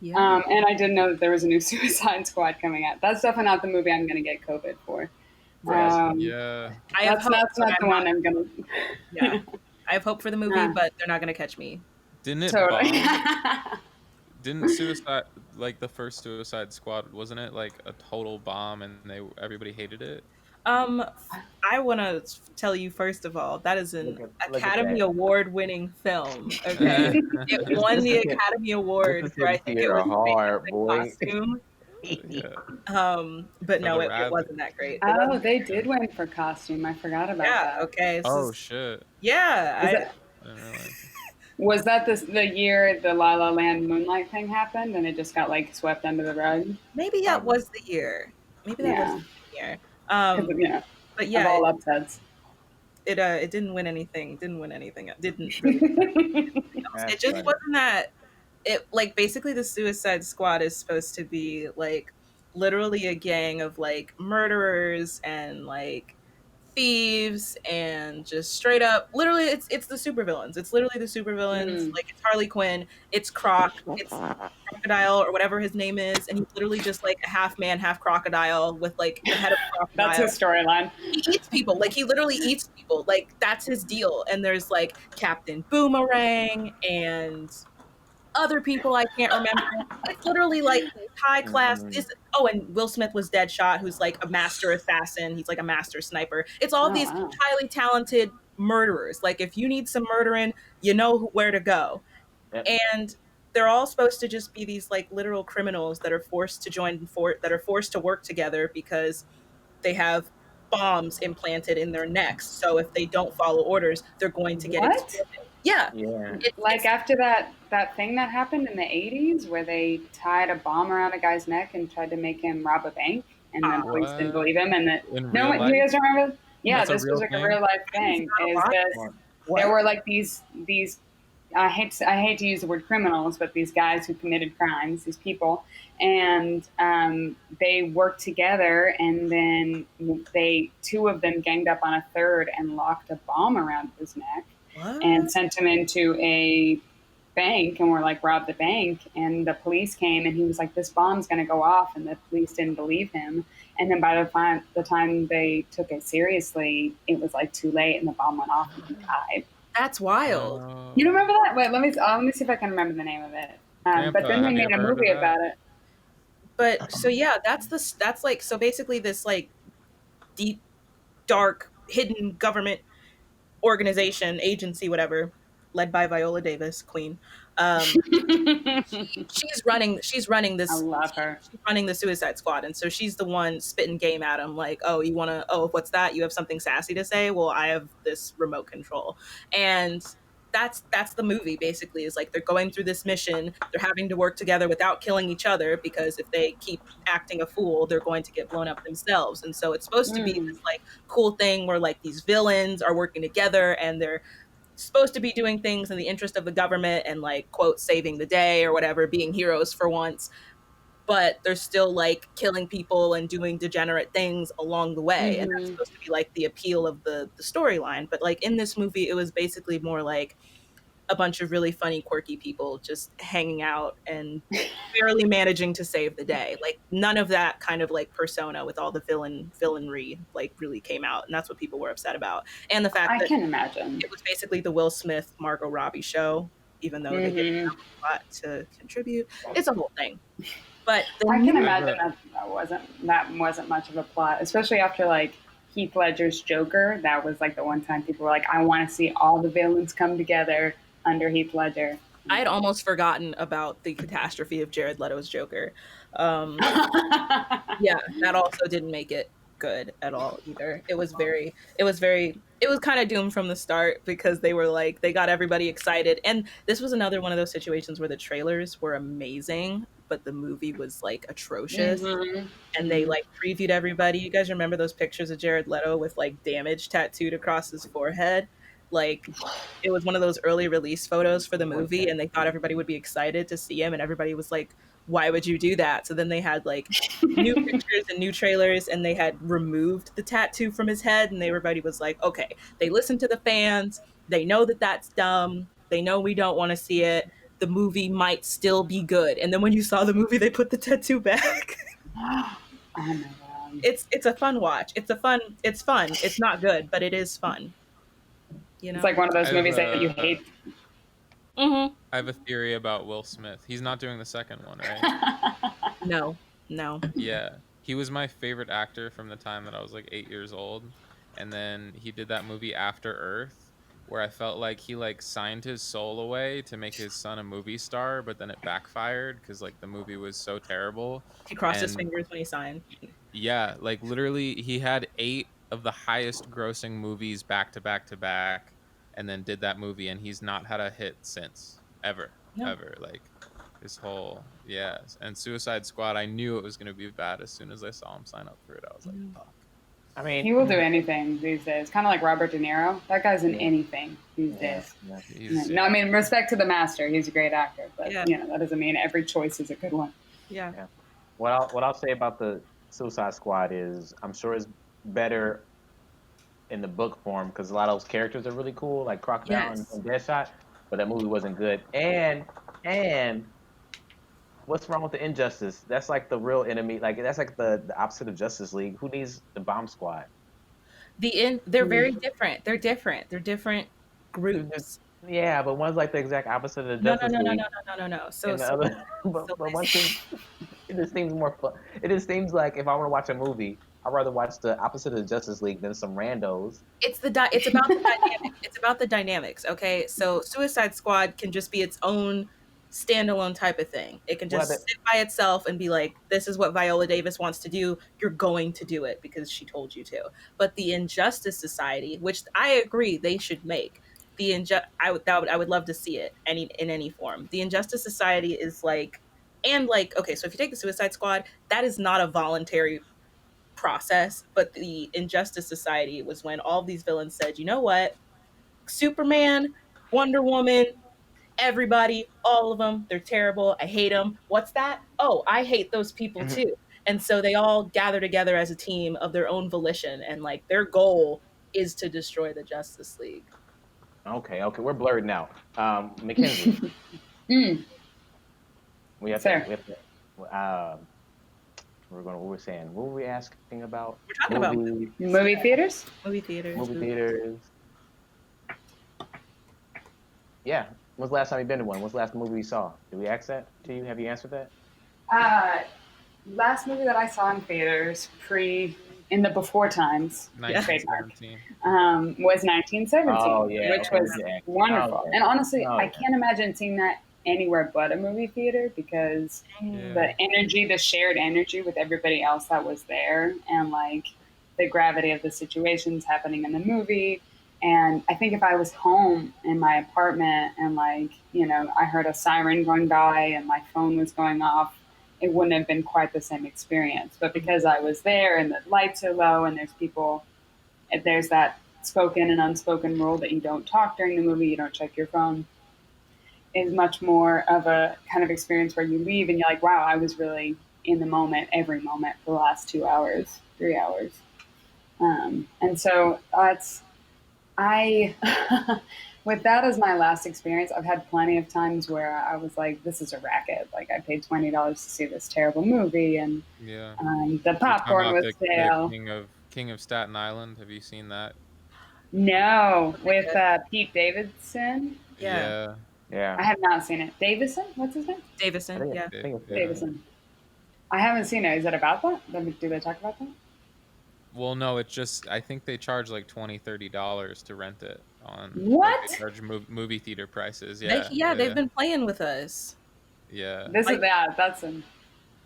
Yeah. And I didn't know that there was a new Suicide Squad coming out. That's definitely not the movie I'm going to get COVID for. Right. Yeah. I have hope, That's but not the I'm one not. I'm going to. Yeah. I have hope for the movie, Uh, but they're not gonna catch me. Didn't it totally. bomb? Didn't Suicide like the first Suicide Squad, wasn't it like a total bomb and everybody hated it? I want to tell you first of all, that is an Look at Academy that. Award-winning film. Okay, it won the Academy This Award is for I him think it theater was hard, makeup and boy. costume. Yeah. But For no, the it rabbit. wasn't that great. It Oh, wasn't. they did win for costume. I forgot about Yeah. that. Okay. This Oh is. shit. Yeah. Is it? I didn't realize. Was that the year the La La Land Moonlight thing happened and it just got like swept under the rug? Maybe that Probably. was the year. Maybe that was Yeah, the year. because Um. But of yeah, all upsets. it didn't win anything. Didn't win anything. It didn't really win anything else. It That's just funny. wasn't that. It like basically the Suicide Squad is supposed to be like literally a gang of like murderers and like thieves and just straight up literally it's the supervillains. It's literally the supervillains. Mm. Like it's Harley Quinn, it's Croc, it's Crocodile or whatever his name is, and he's literally just like a half man, half crocodile with like the head of a That's crocodile. his storyline. He eats people. Like he literally eats people. Like that's his deal. And there's like Captain Boomerang and other people I can't remember. It's literally like high class. Mm-mm. This oh, and Will Smith was Deadshot, who's like a master assassin. He's like a master sniper. It's all Oh these wow. highly talented murderers. Like if you need some murdering, you know where to go. Yep. And they're all supposed to just be these like literal criminals that are forced to that are forced to work together because they have bombs implanted in their necks. So if they don't follow orders, they're going to get What? exploded. Yeah. Yeah. Like after that thing that happened in the 80s where they tied a bomb around a guy's neck and tried to make him rob a bank and then police didn't What? believe him and that In no real one, you life? guys remember? Yeah, That's a this was real like a thing? real life It's thing. not a Is lot. this there were like these I hate to use the word criminals, but these guys who committed crimes, these people, and they worked together, and then two of them ganged up on a third and locked a bomb around his neck What? and sent him into a bank and were like rob the bank, and the police came and he was like this bomb's going to go off, and the police didn't believe him, and then by the time they took it seriously it was like too late and the bomb went off and he died. That's wild. You Oh. remember that? Wait, let me see if I can remember the name of it. But Grandpa, then they have you made a ever heard of movie that? about it. But so yeah, that's like so basically this like deep, dark, hidden government organization, agency, whatever, led by Viola Davis, Queen. Um, she's running I this love her. she's running the Suicide Squad, and so she's the one spitting game at him like, oh, you want to, oh, what's that, you have something sassy to say, well, I have this remote control. And that's the movie basically, is like they're going through this mission, they're having to work together without killing each other, because if they keep acting a fool they're going to get blown up themselves. And so it's supposed to be Mm. this like cool thing where like these villains are working together and they're supposed to be doing things in the interest of the government and like quote saving the day or whatever, being heroes for once, but they're still like killing people and doing degenerate things along the way. And that's Mm-hmm. supposed to be like the appeal of the storyline. But like in this movie it was basically more like a bunch of really funny quirky people just hanging out and barely managing to save the day. Like none of that kind of like persona with all the villainry like really came out, and that's what people were upset about. And the fact I that can imagine. it was basically the Will Smith Margot Robbie show, even though they didn't Mm-hmm. have a lot to contribute. It's a whole thing. But the I can new, imagine that wasn't much of a plot, especially after like Heath Ledger's Joker, that was like the one time people were like, I want to see all the villains come together under Heath Ledger. I had almost forgotten about the catastrophe of Jared Leto's Joker. Um, yeah, that also didn't make it good at all either. It was kind of doomed from the start because they were like, they got everybody excited. And this was another one of those situations where the trailers were amazing, but the movie was like atrocious. Mhm. And they like previewed everybody. You guys remember those pictures of Jared Leto with like damage tattooed across his forehead? Like it was one of those early release photos for the movie, and they thought everybody would be excited to see him, and everybody was like, why would you do that? So then they had like new pictures and new trailers, and they had removed the tattoo from his head, and everybody was like, okay, they listened to the fans, they know that that's dumb, they know we don't want to see it, the movie might still be good. And then when you saw the movie, they put the tattoo back. Oh my god. It's a fun watch. It's fun. It's not good, but it is fun. You know? It's like one of those I've, movies that you uh, hate. Mm-hmm. I have a theory about Will Smith. He's not doing the second one, right? No. Yeah. He was my favorite actor from the time that I was like 8 years old. And then he did that movie After Earth, where I felt like he like signed his soul away to make his son a movie star, but then it backfired because like the movie was so terrible. He crossed his And fingers when he signed. yeah, like literally he had 8 of the highest grossing movies back to back to back, and then did that movie, and he's not had a hit since, ever. No. Ever. Like his whole, yeah. And Suicide Squad, I knew it was going to be bad as soon as I saw him sign up for it. I was like, fuck. I mean, He will do anything these days. Kind of like Robert De Niro. That guy's in Yeah. anything these yeah, days. yeah. He's, No, I mean, respect to the master. He's a great actor, but Yeah. that doesn't mean every choice is a good one. Yeah. What I'll say about the Suicide Squad is I'm sure it's better in the book form because a lot of those characters are really cool, like Crocodile Yes. and Deadshot. But that movie wasn't good. And what's wrong with the Injustice? That's like the real enemy. Like that's like the opposite of Justice League. Who needs the Bomb Squad? They're very different. They're different. They're different groups. Yeah, but one's like the exact opposite of the No. Justice League. No. So, And the so, other, but so one thing, it just seems more fun. It just seems like if I want to watch a movie, I'd rather watch the opposite of the Justice League than some randos. it's it's about the dynamic. It's about the dynamics. Okay, so Suicide Squad can just be its own standalone type of thing. It can Well, just sit by itself and be like, "This is what Viola Davis wants to do. You're going to do it because she told you to." But the Injustice Society, which I agree they should make, I would love to see it in any form. The Injustice Society is like, and like, okay, so if you take the Suicide Squad, that is not a voluntary process, but the Injustice Society was when all these villains said, you know what, Superman, Wonder Woman, everybody, all of them, they're terrible, I hate them. What's that? Oh, I hate those people too. And so they all gather together as a team of their own volition, and like their goal is to destroy the Justice League. Okay, we're blurred now. Mackenzie, Mm. we have Sir. to. What we're saying. What were we asking about? We're talking about Movie theaters? movie theaters. Movie theaters. Yeah. When's the last time you been to one? What's the last movie you saw? Did we ask that to you? Have you answered that? Last movie that I saw in theaters in the before times, trademark, 1917. was 1917, Oh, yeah, which okay, was yeah. wonderful. Okay. And honestly, Oh, I yeah. can't imagine seeing that anywhere but a movie theater because Yeah. the shared energy with everybody else that was there, and like the gravity of the situations happening in the movie. And I think if I was home in my apartment and like, I heard a siren going by and my phone was going off, it wouldn't have been quite the same experience. But because I was there and the lights are low and there's that spoken and unspoken rule that you don't talk during the movie, you don't check your phone, is much more of a kind of experience where you leave and you're like, wow, I was really in the moment, every moment for the last 2 hours, 3 hours. And so with that as my last experience, I've had plenty of times where I was like, this is a racket. Like I paid $20 to see this terrible movie, and Yeah. the popcorn was stale. The King of Staten Island. Have you seen that? No, with Pete Davidson. Yeah. Yeah. I have not seen it. Davison? What's his name? Davison, yeah. I think it's Davison. I haven't seen it. Is it about that? Do they talk about that? Well, no, it's just I think they charge like $20-$30 to rent it on like they What? charge movie theater prices. They Yeah, yeah, yeah, they've yeah, been playing with us. yeah. This is Like that.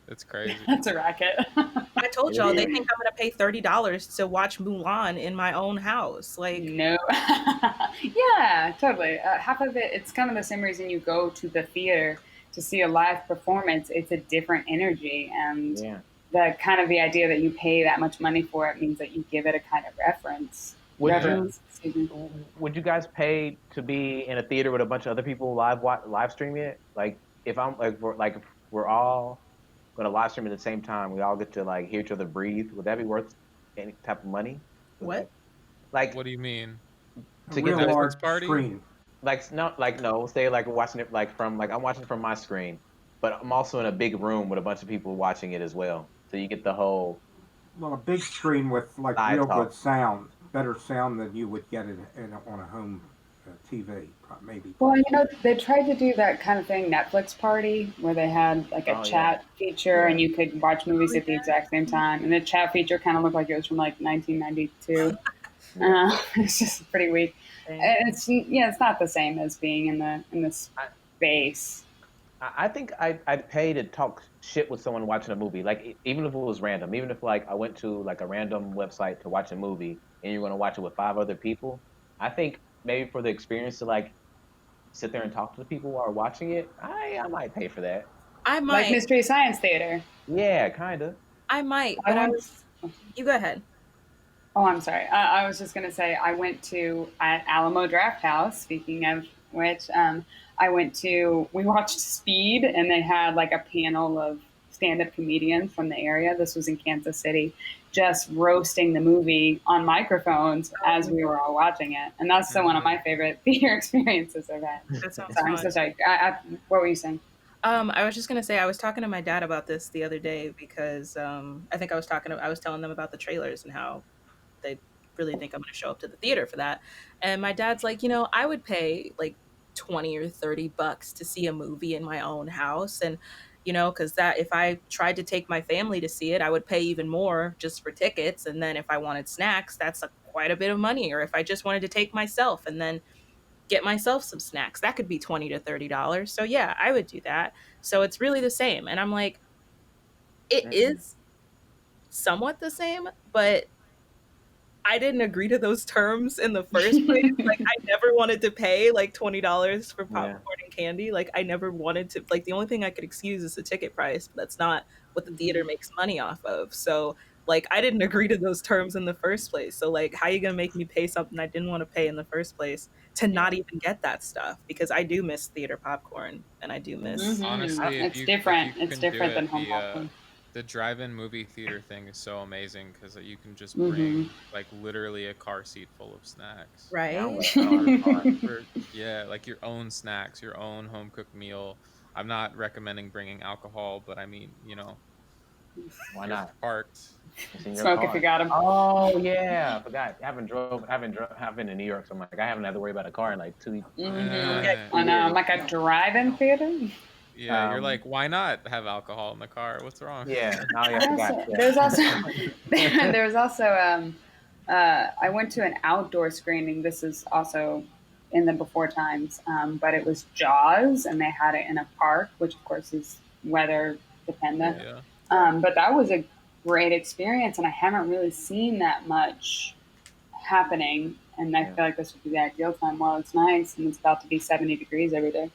It's crazy. That's a racket. I told It y'all, they is. think I'm gonna pay $30 to watch Mulan in my own house. Like, No. Yeah, totally. Half of it, it's kind of the same reason you go to the theater to see a live performance. It's a different energy. And Yeah. the idea that you pay that much money for it means that you give it a kind of reference. Would you Excuse me. would you guys pay to be in a theater with a bunch of other people live streaming it? Like if I'm like if we're all gonna live stream at the same time, we all get to like hear each other breathe. Would that be worth any type of money? Would what? that like What do you mean? A to get real the Netflix large party? screen. no, say like we're watching it like I'm watching from my screen, but I'm also in a big room with a bunch of people watching it as well. So you get the whole Well, a big screen with like live real talk. good sound, better sound than you would get on a home TV, maybe. Well, they tried to do that kind of thing, Netflix Party, where they had like a Oh yeah. chat feature Yeah. and you could watch movies at the exact same time. And the chat feature kind of looked like it was from like 1992. It's just pretty weak. And it's not the same as being in the I, space. I think I'd pay to talk shit with someone watching a movie. Like even if it was random, even if like I went to like a random website to watch a movie and you're gonna watch it with 5 other people, I think maybe for the experience to like sit there and talk to the people while watching it, I might pay for that. I Like might. Mystery Science Theater. Yeah, kinda. I might, I but I went. was you go ahead. Oh, I'm sorry. I was just going to say I went to at Alamo Draft House. Speaking of which, we watched Speed, and they had like a panel of stand-up comedians from the area. This was in Kansas City, just roasting the movie on microphones as we were all watching it, and that's one of my favorite theater experiences I've had. That sounds Sorry, I'm fun. so sorry. What were you saying? I was just gonna say I was talking to my dad about this the other day because I think I was telling them about the trailers and how they really think I'm gonna show up to the theater for that. And my dad's like, I would pay like 20 or $30 to see a movie in my own house. And because that if I tried to take my family to see it, I would pay even more just for tickets. And then if I wanted snacks, that's quite a bit of money. Or if I just wanted to take myself and then get myself some snacks, that could be $20 to $30. So yeah, I would do that. So it's really the same. And I'm like, it Mm-mm. is somewhat the same, but I didn't agree to those terms in the first place. Like, I never wanted to pay like $20 for Yeah. popcorn and candy. Like, I never wanted to. Like, the only thing I could excuse is the ticket price, but that's not what the theater makes money off of. So, like, I didn't agree to those terms in the first place. So, like, how you gonna make me pay something I didn't want to pay in the first place to not Yeah. even get that stuff? Because I do miss theater popcorn, and I do miss. Honestly, It's if different. you It's can do different than it, home popcorn. the drive-in movie theater thing is so amazing because you can just Mm-hmm. bring like literally a car seat full of snacks. Yeah, Right? I don't have a car. Yeah, like your own snacks, your own home cooked meal. I'm not recommending bringing alcohol, but I mean, Why you're not? parked. It's in your Smoke if car. you got them. Oh yeah, I forgot. Haven't been to New York, so I'm like I haven't had to worry about a car in like 2 Mm-hmm. I know. Like a drive-in theater. Yeah, you're Um, like, why not have alcohol in the car? What's wrong? yeah. Oh yeah, I forgot. Yeah. There's also there's also I went to an outdoor screening. This is also in the before times, but it was Jaws, and they had it in a park, which of course is weather dependent. Yeah. But that was a great experience, and I haven't really seen that much happening. And I feel like this would be the ideal time while it's nice and it's about to be 70 degrees every day.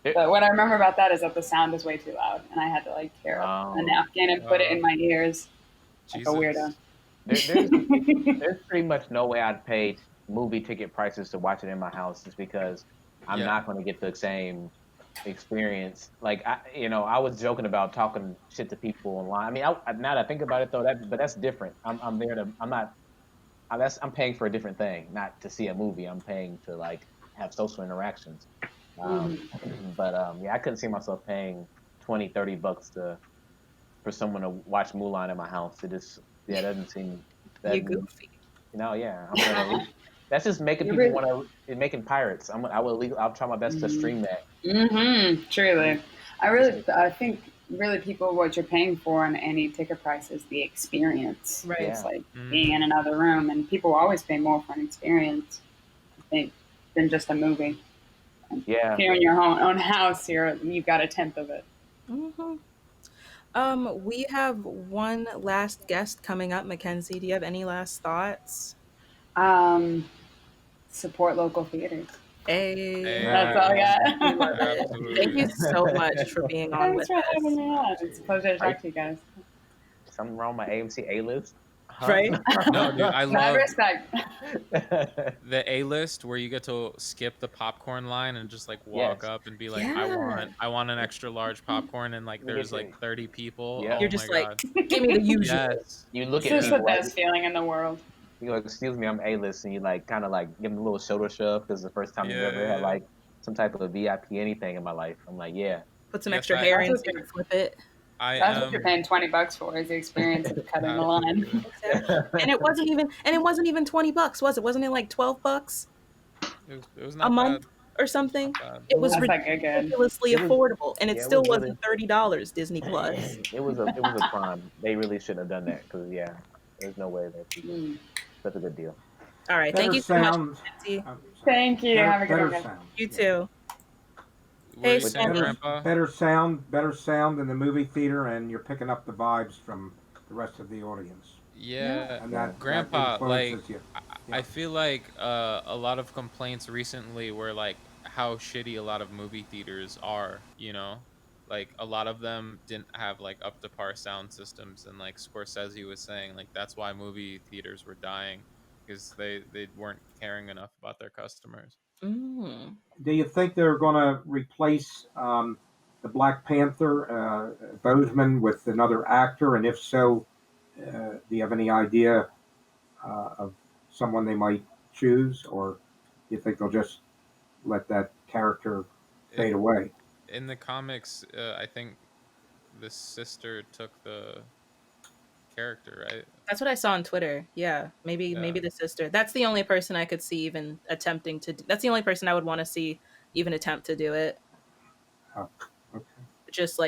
But what I remember about that is that the sound is way too loud, and I had to like tear up a napkin and put it in my ears like a weirdo. There's pretty much no way I'd pay movie ticket prices to watch it in my house, just because I'm not going to get the same experience. Like I was joking about talking shit to people online. I mean, now that I think about it though, but that's different. I'm there to. I'm not. I'm paying for a different thing, not to see a movie. I'm paying to like have social interactions. But I couldn't see myself paying $20-$30 for someone to watch Mulan in my house. It just doesn't seem that. You goofy. That's just making people want to making pirates. I'll try my best to stream that. Truly, I think really people what you're paying for on any ticket price is the experience. Right. It's Yeah. like Mhm. being in another room, and people always pay more for an experience, I think, than just a movie. If Yeah. you're in your own house, you've got a tenth of it. Hmm. We have one last guest coming up. Mackenzie, do you have any last thoughts? Um, support local theaters. Hey, That's all I we got. love it. Thank you Absolutely. so much for being on Thanks with for having us. me on. It's a pleasure to Are you, talk to you guys. something wrong with my AMC A list? Huh? Right? No, dude, I Mad love respect. the A list where you get to skip the popcorn line and just like walk Yes. up and be like, Yeah. I want an extra large popcorn, and like You get there's to, like 30 people. yep. You're Oh my just like, god. give me the usual. Yes. You look It's at just the people like, best feeling in the world. you go, excuse me, I'm A-list, and you like kind of like give them a little shoulder shove because the first time they've ever had Yeah. like some type of VIP anything in my life. I'm like, yeah, Put some Yes, extra hair That's in what so you you're can flip it. I that's what you're am paying $20 for is the experience of cutting the line. absolutely. Exactly. And it wasn't even $20, was it? Wasn't it like $12 It was a not month bad. or It was something? not bad. It it was was That's like a good. ridiculously it was affordable, and it yeah, it still was really wasn't $30 Disney Plus. it was a crime. They really shouldn't have done that because yeah, there's no way that you Mm. such a good deal. All right, thank Better you so much, sound. Mackenzie. I'm sorry. Thank you. Better, Have a good one, better guys. sound. You Yeah. too. What were Hey, you saying, Sammy. Grandpa? Better sound in the movie theater, and you're picking up the vibes from the rest of the audience, Yeah, and Yeah. that Grandpa, like influences you. I Yeah. feel like a lot of complaints recently were like how shitty a lot of movie theaters are, you know? Like a lot of them didn't have like up to par sound systems, and like Scorsese was saying like that's why movie theaters were dying because they weren't caring enough about their customers. Mm. Do you think they're going to replace the Black Panther Boseman with another actor? And if so, do you have any idea of someone they might choose, or do you think they'll just let that character fade In away? in the comics, I think the sister took the character, right? That's what I saw on Twitter. Yeah, maybe Yeah. the sister. That's the only person I could see even attempting to. That's the only person I would want to see even attempt to do it. Oh, okay. Just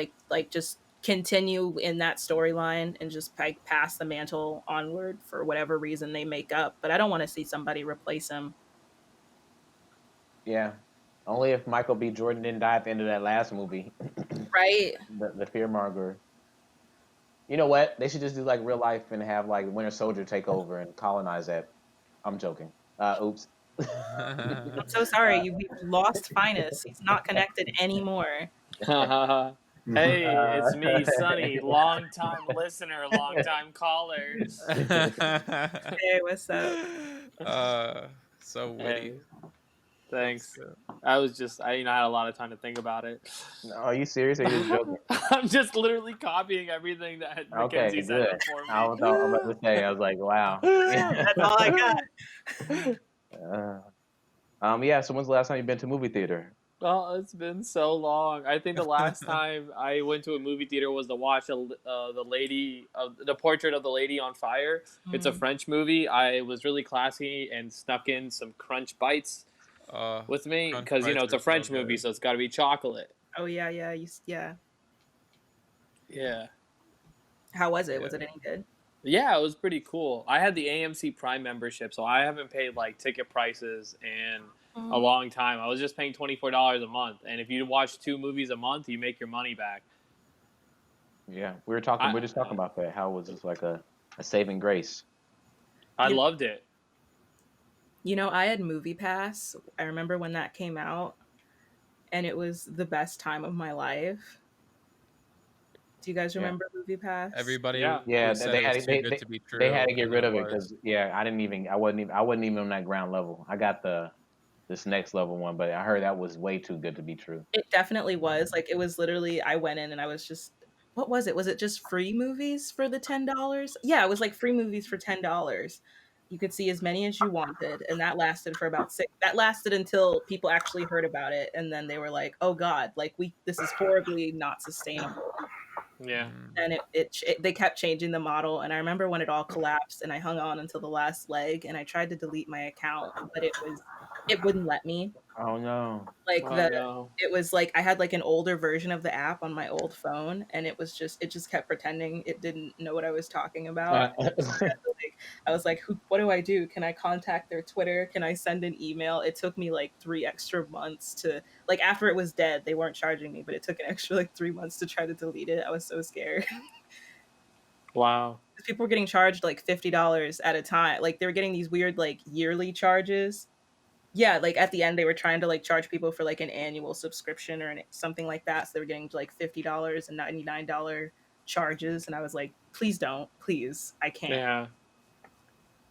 just continue in that storyline and just like pass the mantle onward for whatever reason they make up. But I don't want to see somebody replace him. Yeah. Only if Michael B. Jordan didn't die at the end of that last movie, Right? the Fearmonger. You know what? They should just do like real life and have like Winter Soldier take over and colonize that. I'm joking. Oops. I'm so sorry. We've lost Phines. He's not connected anymore. Mhm. Hey, it's me, Sonny, long time listener, long time caller. Hey, what's up? So witty. Hey, That's thanks. good. I was just, I had a lot of time to think about it. No, are you serious? Or are you just joking? I'm just literally copying everything that Okay, Mackenzie said good. before I was I'm about to say. I was like, wow. That's all I got. me. Yeah. So when's the last time you've been to a movie theater? Well, it's been so long. I think the last time I went to a movie theater was to watch the Portrait of the Lady on Fire. It's a Mm. French movie. I was really classy and snuck in some Crunch Bites Uh, with me Crunch because Bites it's are a so French movie, good. so it's got to be chocolate. Oh yeah, yeah. Yeah, How was it? Yeah. Was it any good? yeah, it was pretty cool. I had the AMC Prime membership, so I haven't paid like ticket prices in a long time. I was just paying $24 a month, and if you watch 2 movies a month, you make your money back. Yeah, we were talking. I We are just talking about that. How it was just like a saving grace. I You, loved it. I had Movie Pass. I remember when that came out, and it was the best time of my life. Do you guys Yeah. remember Movie Pass? Everybody Yeah. Yeah, said they it was had too good to be they had true, to get and then rid it of it was. because yeah, I wasn't even on that ground level. I got this next level one, but I heard that was way too good to be true. It definitely was. Like it was literally I went in and I was just what was it? Was it just free movies for the $10? Yeah, it was like free movies for $10. You could see as many as you wanted, and that lasted for about six. That lasted until people actually heard about it, and then they were like, "Oh God, like this is horribly not sustainable." Yeah. Mm. And they kept changing the model, and I remember when it all collapsed, and I hung on until the last leg, and I tried to delete my account, but it was. it wouldn't let me. Oh no. Like Oh no. it was like I had like an older version of the app on my old phone, and it just kept pretending it didn't know what I was talking about. I was like, what do I do? Can I contact their Twitter? Can I send an email? It took me like 3 extra months to, like, after it was dead, they weren't charging me, but it took an extra like 3 months to try to delete it. I was so scared. Wow. People were getting charged like $50 at a time. Like they were getting these weird like yearly charges. Yeah, like at the end they were trying to like charge people for like an annual subscription or something like that. So they were getting like $50 and $99 charges, and I was like, please don't, please, I can't. Yeah.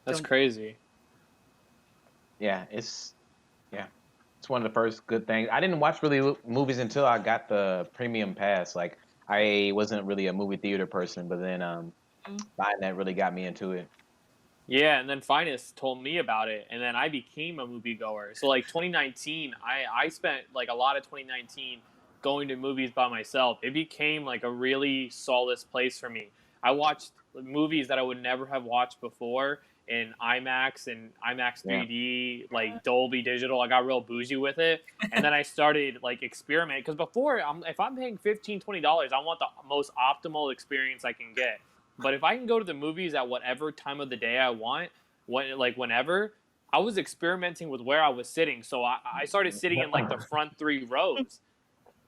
That's Don't. crazy. Yeah, it's one of the first good things. I didn't watch really movies until I got the premium pass. Like I wasn't really a movie theater person, but then buying that really got me into it. Yeah, and then Phines told me about it, and then I became a moviegoer. So like 2019, I spent like a lot of 2019 going to movies by myself. It became like a really solace place for me. I watched movies that I would never have watched before in IMAX and IMAX 3D, like Dolby Digital. I got real bougie with it, and then I started like experiment because before, if I'm paying $15-$20, I want the most optimal experience I can get. But if I can go to the movies at whatever time of the day I want, whenever, I was experimenting with where I was sitting. So I started sitting in like the front 3 rows.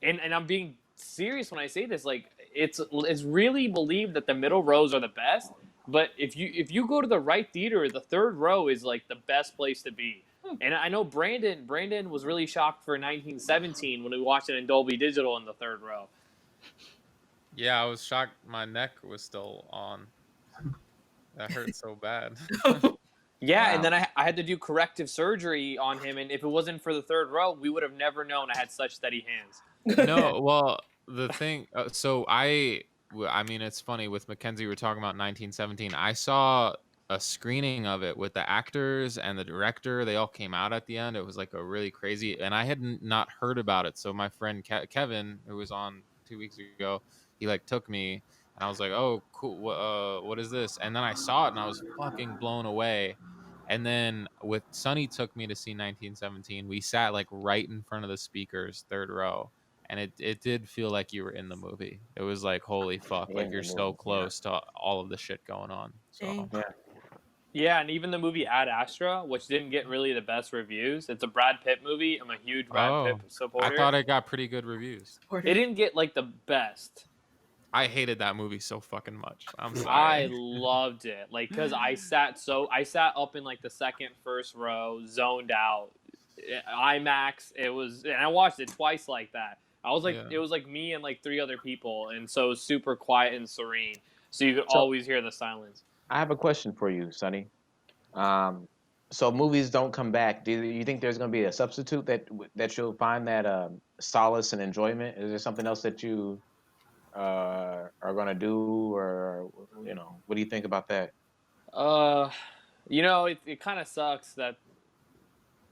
And I'm being serious when I say this. Like it's really believed that the middle rows are the best. But if you go to the right theater, the third row is like the best place to be. And I know Brandon was really shocked for 1917 when we watched it in Dolby Digital in the third row. Yeah, I was shocked my neck was still on. That hurt so bad. Yeah, Wow. and then I had to do corrective surgery on him, and if it wasn't for the third row, we would have never known I had such steady hands. No, well, the thing, I mean, it's funny with Mackenzie. We're talking about 1917. I saw a screening of it with the actors and the director. They all came out at the end. It was like a really crazy, and I had not heard about it. So my friend Kevin, who was on 2 weeks ago, he like took me, and I was like, "Oh, cool. What is this?" And then I saw it, and I was fucking blown away. And then with Sonny took me to see 1917. We sat like right in front of the speakers, third row, and it did feel like you were in the movie. It was like, holy fuck, like you're so close to all of the shit going on. So Yeah, and even the movie Ad Astra, which didn't get really the best reviews. It's a Brad Pitt movie. I'm a huge Brad Pitt supporter. I thought it got pretty good reviews. It didn't get like the best. I hated that movie so fucking much. I'm sorry. I loved it, like, because I sat up in like the first row, zoned out, IMAX. And I watched it twice like that. I was like, It was like me and like 3 other people, and so it was super quiet and serene, so you could always hear the silence. I have a question for you, Sonny. So movies don't come back. Do you think there's going to be a substitute that you'll find that solace and enjoyment? Is there something else that you are going to do, or what do you think about that? It kind of sucks that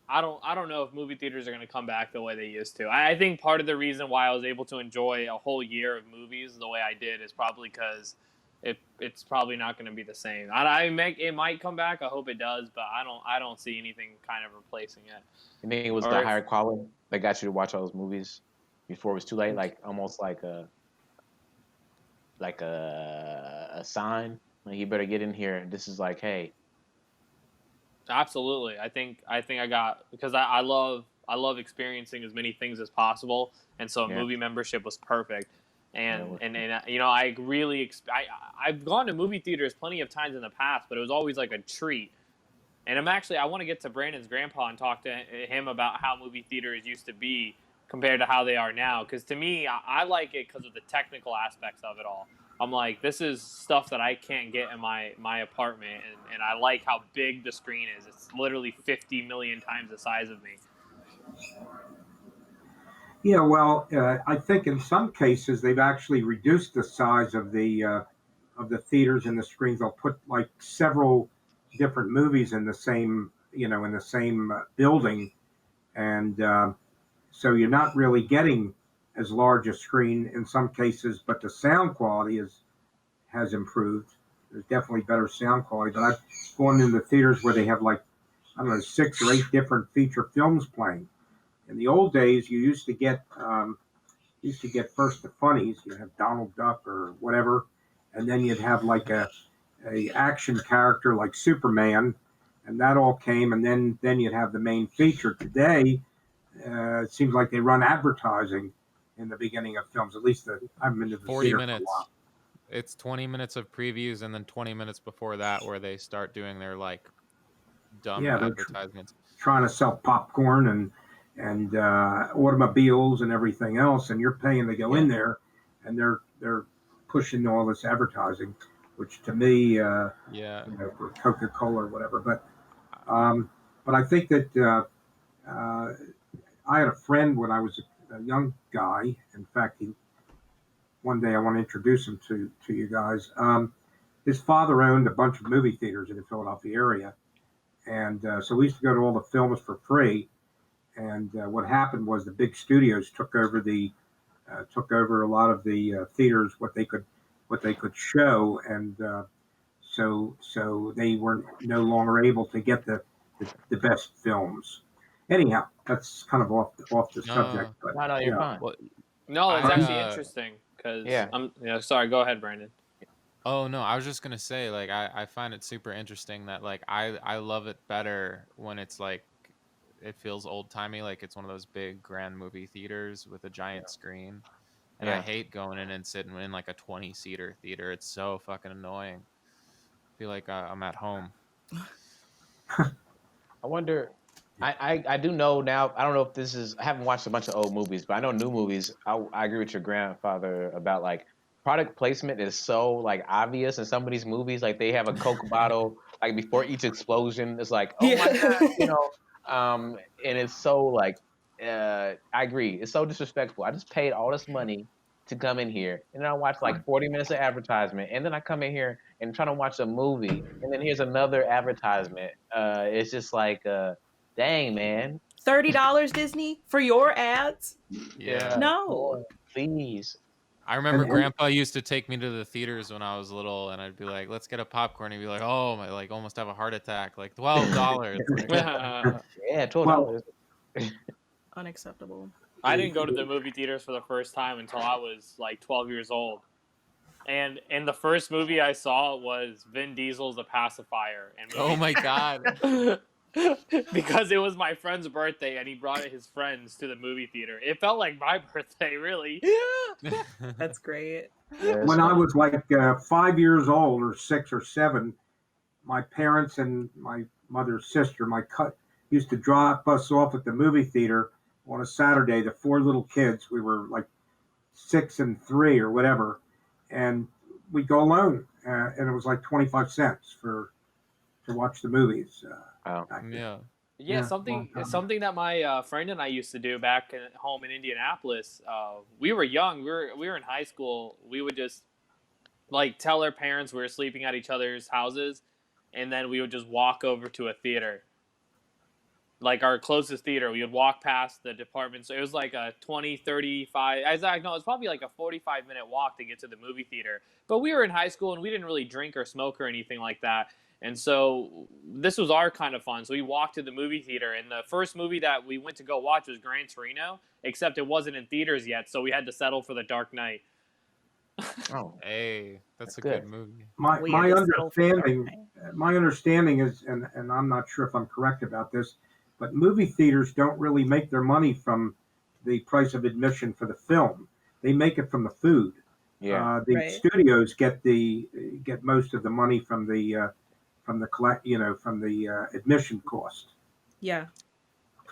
I don't know if movie theaters are going to come back the way they used to. I think part of the reason why I was able to enjoy a whole year of movies the way I did is probably because it's probably not going to be the same. It might come back. I hope it does, but I don't see anything kind of replacing it. You think it was the higher quality that got you to watch all those movies before it was too late? Like almost like a sign. Like you better get in here. This is like, hey. Absolutely. I think I got, because I love experiencing as many things as possible, and so a movie membership was perfect. And I really I've gone to movie theaters plenty of times in the past, but it was always like a treat. And I want to get to Brandon's grandpa and talk to him about how movie theaters used to be compared to how they are now. Because to me, I like it because of the technical aspects of it all. I'm like, this is stuff that I can't get in my apartment, and I like how big the screen is. It's literally 50 million times the size of me. Yeah, well, I think in some cases they've actually reduced the size of the theaters and the screens. They'll put like several different movies in the same building, and so you're not really getting as large a screen in some cases, but the sound quality has improved. There's definitely better sound quality. But I've gone in the theaters where they have like I don't know, 6 or 8 different feature films playing. In the old days, you used to get first the funnies. You have Donald Duck or whatever, and then you'd have like a action character like Superman, and that all came, and then you'd have the main feature. Today, it seems like they run advertising in the beginning of films. At least I haven't been to the 40 theater for a minutes. while. It's 20 minutes of previews and then 20 minutes before that where they start doing their like dumb Yeah, advertisements. trying to sell popcorn and automobiles and everything else, and you're paying to go in there, and they're pushing all this advertising, which to me, Yeah. for Coca-Cola or whatever. But I think that I had a friend when I was a young guy. In fact, one day I want to introduce him to you guys. His father owned a bunch of movie theaters in the Philadelphia area, and so we used to go to all the films for free. And what happened was the big studios took over a lot of the theaters, what they could show, and so they were no longer able to get the best films. Anyhow, that's kind of off the subject, No. but No, you're fine. Well, No, that's I actually interesting because Yeah. Sorry, go ahead, Brandon. oh no, I was just gonna say like I find it super interesting that like I love it better when it's like it feels old timey, like it's one of those big grand movie theaters with a giant screen. And I Yeah. hate going in and sitting in like a 20-seater theater. It's so fucking annoying. I feel like I'm at home. I wonder. I do know now. I don't know if this is. I haven't watched a bunch of old movies, but I know new movies. I agree with your grandfather about like product placement is so like obvious in some of these movies. Like they have a Coke bottle like before each explosion. It's like, oh my god, you know. And it's so like. I agree. It's so disrespectful. I just paid all this money to come in here, and then I watch like 40 minutes of advertisement, and then I come in here and try to watch a movie, and then here's another advertisement. It's just like, dang, man. $30 Disney for your ads? Yeah. No. Boy, please. I remember and Grandpa used to take me to the theaters when I was little, and I'd be like, "Let's get a popcorn." He'd be like, "Oh my!" Like almost have a heart attack. Like $12. Like, Yeah, well, $12. Unacceptable. I didn't go to the movie theaters for the first time until I was like 12 years old. And the first movie I saw was Vin Diesel's A Pacifier. And oh my god. because it was my friend's birthday and he brought his friends to the movie theater. It felt like my birthday, really. That's great. when I was like 5 years old or 6 or 7, my parents and my mother's sister, used to drop us off at the movie theater on a Saturday. The 4 little kids, we were like 6 and 3 or whatever, and we'd go alone, and it was like 25 cents to watch the movies. Wow. Yeah. Yeah, Yeah, something that my friend and I used to do back at home in Indianapolis. We were young. We were in high school. We would just like tell our parents we were sleeping at each other's houses, and then we would just walk over to a theater. Like our closest theater, we would walk past the department. So it was like a 20, 35, it was probably like a 45-minute walk to get to the movie theater. But we were in high school and we didn't really drink or smoke or anything like that. And so this was our kind of fun. So we walked to the movie theater, and the first movie that we went to go watch was Gran Torino, except it wasn't in theaters yet, so we had to settle for The Dark Knight. Oh, Hey, that's a good. good movie. My We my had to settle for Dark understanding Knight. my understanding is, and I'm not sure if I'm correct about this, but movie theaters don't really make their money from the price of admission for the film. They make it from the food. yeah. The Right. studios get most of the money from the admission cost. Yeah.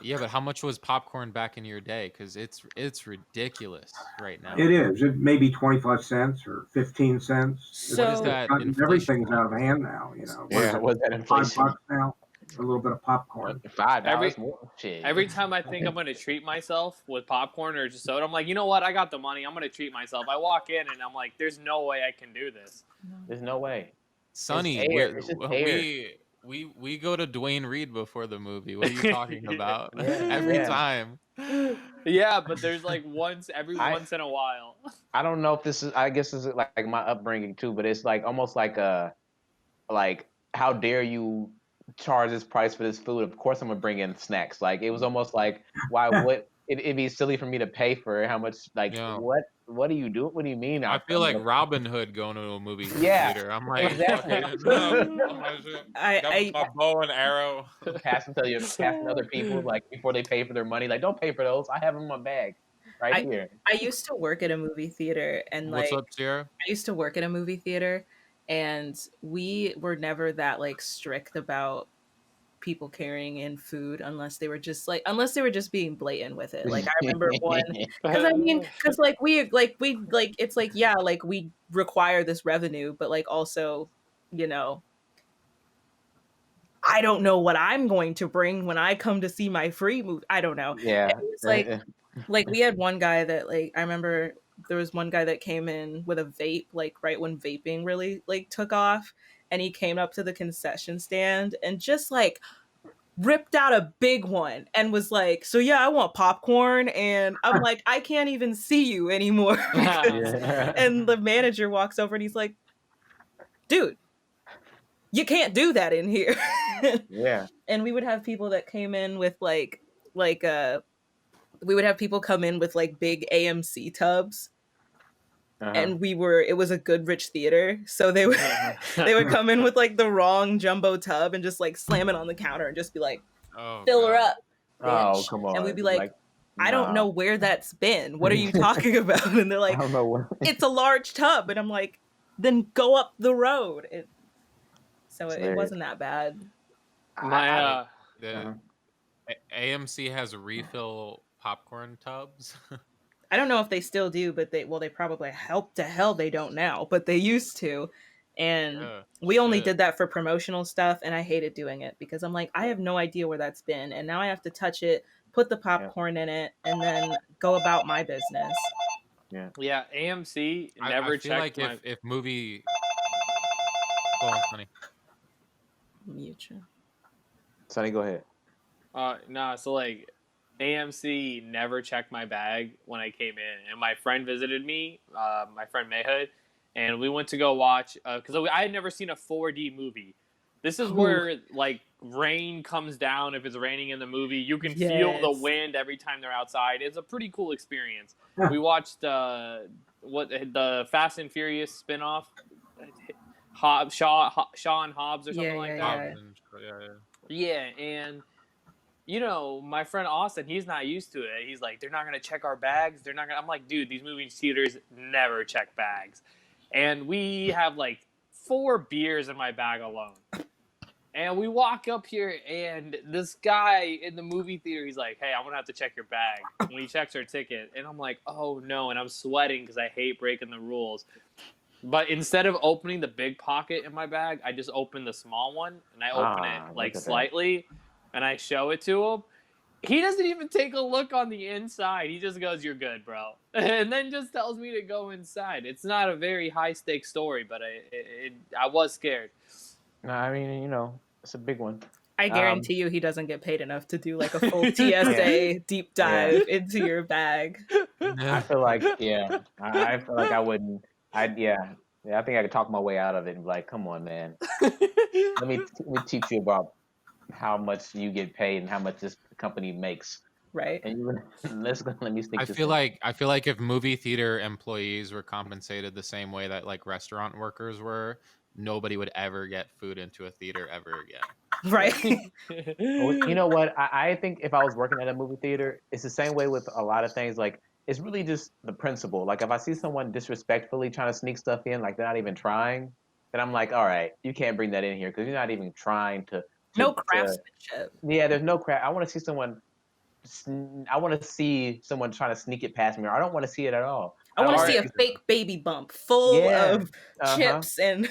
Yeah, but how much was popcorn back in your day? Because it's ridiculous right now. It is. It may be 25 cents or 15 cents. What is So- that Everything's inflation? out of hand now. You know. What is Yeah, it, what's that inflation? $5 now for a little bit of popcorn. $5 more. Shit. Every time I think I'm going to treat myself with popcorn or just soda, I'm like, you know what? I got the money. I'm going to treat myself. I walk in and I'm like, there's no way I can do this. There's no way. Sonny, It's air. It's just air. we go to Dwayne Reed before the movie. What are you talking about? Yeah, Every yeah. time. Yeah, but there's like once in a while. I don't know if this is. I guess this is like my upbringing too, but it's like almost like a, like how dare you charge this price for this food. Of course, I'm gonna bring in snacks. Like it was almost like, why would it'd be silly for me to pay for how much? Like Yeah. what do you do? What do you mean? I I'm feel like gonna, Robin Hood going to a movie yeah, theater. I'm like, exactly. fucking, oh my shit. Got I my bow and arrow. Passing other people like before they pay for their money. Like, don't pay for those. I have them in my bag right I here. I used to work at a movie theater, and What's like up, Sierra? I used to work at a movie theater, and we were never that like strict about people carrying in food unless they were just being blatant with it. Like I remember one because like it's like yeah, like we require this revenue, but like also, you know, I don't know what I'm going to bring when I come to see my free movie. I don't know. Yeah. And it's like we had one guy that like I remember there was one guy that came in with a vape like right when vaping really like took off, and he came up to the concession stand and just like ripped out a big one and was like, "So yeah, I want popcorn." And I'm like, "I can't even see you anymore." Yeah. And the manager walks over and he's like, "Dude, you can't do that in here." Yeah. And we would have people that came in with like we would have people come in with like big AMC tubs, Uh-huh. and it was a Goodrich theater, so they would they would come in with like the wrong jumbo tub and just like slam it on the counter and just be like, Oh, "Fill her God. up, Oh, bitch." come on. And we'd be like, "I don't nah. know where that's been. What are you talking about?" And they're I like, don't know what. "It's a large tub." And I'm like, "Then go up the road." So it Hilarious. wasn't that bad. My The Uh-huh. AMC has refill popcorn tubs. I don't know if they still do, but they probably help to hell they don't now, but they used to. And Yeah, we only shit. did that for promotional stuff, and I hated doing it because I'm like, I have no idea where that's been, and now I have to touch it, put the popcorn in it, and then go about my business. yeah, AMC I never feel like checked my. if movie. Go on, Sonny. Mute you. Sonny, go ahead. Nah, so like AMC never checked my bag when I came in, and my friend visited me, my friend Mayhood, and we went to go watch because I had never seen a 4D movie. This is where like rain comes down if it's raining in the movie. You can feel the Yes. wind every time they're outside. It's a pretty cool experience. We watched the Fast and Furious spinoff, Shaw and Hobbs or something like that. Yeah, and you know, my friend Austin, he's not used to it. He's like, they're not gonna check our bags. They're not gonna. I'm like, dude, these movie theaters never check bags, and we have like 4 beers in my bag alone. And we walk up here, and this guy in the movie theater, he's like, "Hey, I'm gonna have to check your bag." When he checks our ticket, and I'm like, "Oh no!" And I'm sweating because I hate breaking the rules. But instead of opening the big pocket in my bag, I just open the small one, and I open it like slightly, and I show it to him. He doesn't even take a look on the inside. He just goes, "You're good, bro," and then just tells me to go inside. It's not a very high stakes story, but I was scared. No, I mean, you know, it's a big one. I guarantee you he doesn't get paid enough to do like a full TSA deep dive into your bag. I feel like, I feel like I wouldn't. I think I could talk my way out of it and be like, come on, man. Let me teach you about how much you get paid and how much this company makes. Right. And let me sneak. I feel like if movie theater employees were compensated the same way that like restaurant workers were, nobody would ever get food into a theater ever again. Right. You know what? I think if I was working at a movie theater, it's the same way with a lot of things. Like, it's really just the principle. Like, if I see someone disrespectfully trying to sneak stuff in, like they're not even trying, then I'm like, all right, you can't bring that in here because you're not even trying to no craftsmanship. There's no craft. I want to see someone trying to sneak it past me, or I don't want to see it at all. I want to see a fake baby bump full of chips and.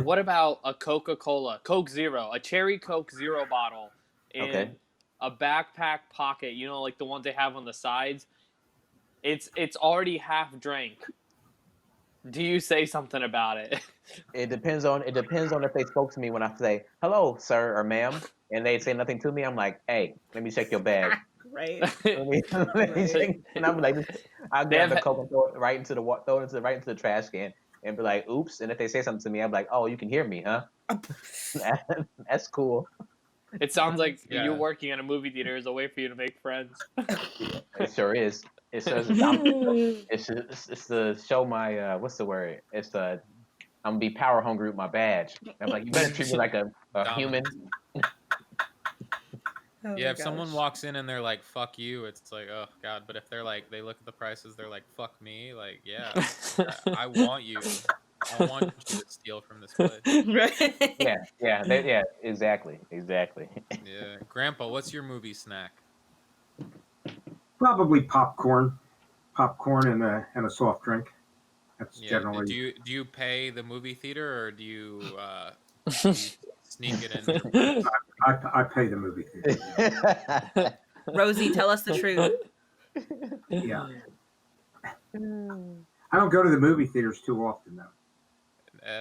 What about a Coca-Cola, Coke Zero, a cherry Coke Zero bottle in a backpack pocket? You know, like the ones they have on the sides. It's already half drank. Do you say something about it? It depends on if they spoke to me when I say hello, sir or ma'am, and they say nothing to me. I'm like, hey, let me check your bag. Right. let me check. And I'm like, I grab the Coke and throw it right into the trash can. and be like, "Oops!" And if they say something to me, I'm like, "Oh, you can hear me, huh? That's cool." It sounds like you Yeah. working in a movie theater is a way for you to make friends. Yeah, it sure is. It says it's to show my what's the word? It's the I'm gonna be power hungry with my badge. I'm like, you better treat me like a human. Dominance. Oh Yeah, my if someone gosh. walks in and they're like, "Fuck you," it's like, oh god. But if they're like, they look at the prices, they're like, "Fuck me," like, yeah, I want you. I want you to steal from this place. Right. Yeah, exactly. Yeah, Grandpa, what's your movie snack? Probably popcorn and a soft drink. That's Yeah, generally. do you pay the movie theater or do you sneak it in? I pay the movie theater. Rosie, tell us the truth. Yeah, I don't go to the movie theaters too often though.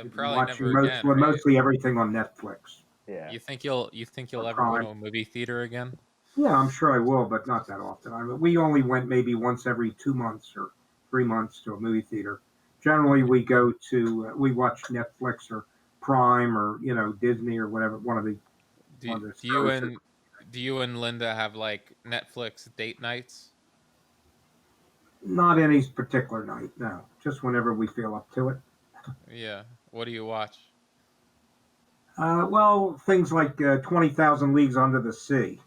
We've been Probably watching never again, right? mostly everything on Netflix Yeah. You think or you'll ever go to Prime. a movie theater again? Yeah, I'm sure I will, but not that often. We only went maybe once every 2 months or 3 months to a movie theater. Generally, we watch Netflix or Prime or Disney or whatever Do one of the do you services. and do you and Linda have like Netflix date nights? Not any particular night, no. Just whenever we feel up to it. Yeah. What do you watch? Well, things like 20,000 Leagues Under the Sea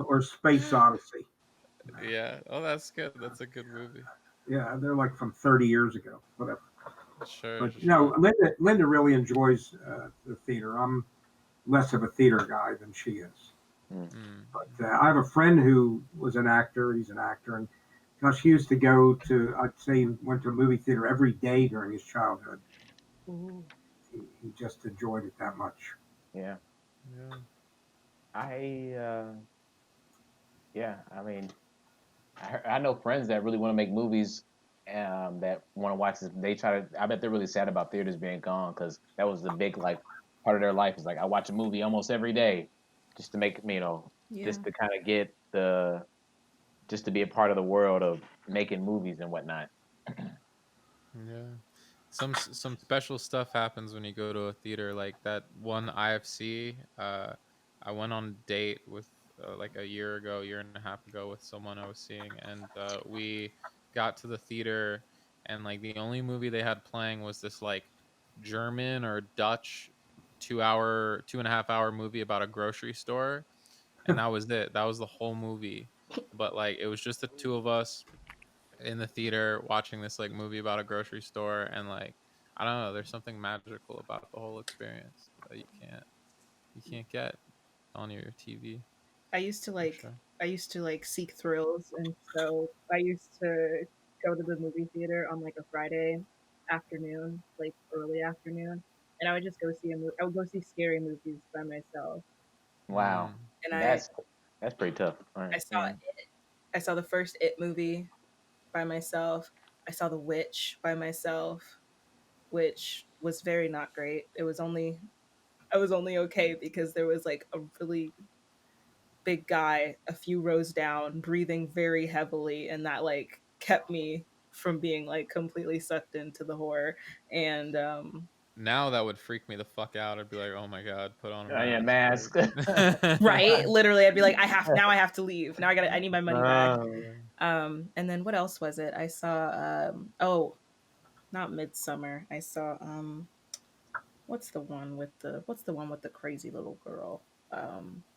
or Space Odyssey. Yeah. Oh, that's good. That's a good movie. Yeah, they're like from 30 years ago, whatever. Sure, But Linda really enjoys the theater. I'm less of a theater guy than she is. Mm. Mm. But I have a friend who was an actor. He's an actor, and gosh, he used to go to. I'd say he went to a movie theater every day during his childhood. He just enjoyed it that much. Yeah. Yeah. I yeah. I mean, I know friends that really want to make movies. That want to watch this. They try to. I bet they're really sad about theaters being gone because that was the big like part of their life. Is like I watch a movie almost every day, just to make Yeah. just to kind of get just to be a part of the world of making movies and whatnot. Yeah. Some special stuff happens when you go to a theater like that one IFC. I went on a date with like a year and a half ago with someone I was seeing, and we got to the theater, and like the only movie they had playing was this like German or Dutch 2 hour, 2.5 hour movie about a grocery store, and that was it. That was the whole movie. But like it was just the two of us in the theater watching this like movie about a grocery store, and like I don't know, there's something magical about the whole experience that you can't get on your TV I used to for like sure. I used to like seek thrills, and so I used to go to the movie theater on like a Friday afternoon, like early afternoon, and I would just go see a movie. I would go see scary movies by myself, Wow, Mm. and that's pretty tough. All I right, saw yeah. it. I saw the first It movie by myself. I saw The Witch by myself, which was very not great. I was only okay because there was like a really big guy a few rows down breathing very heavily, and that like kept me from being like completely sucked into the horror. And Now that would freak me the fuck out. I'd be like, oh my god, put on a Yeah, mask. mask. right, literally I'd be like, I have to leave now. I need my money back. Oh, And then what else was it I saw? Oh, not Midsummer. I saw what's the one with the crazy little girl?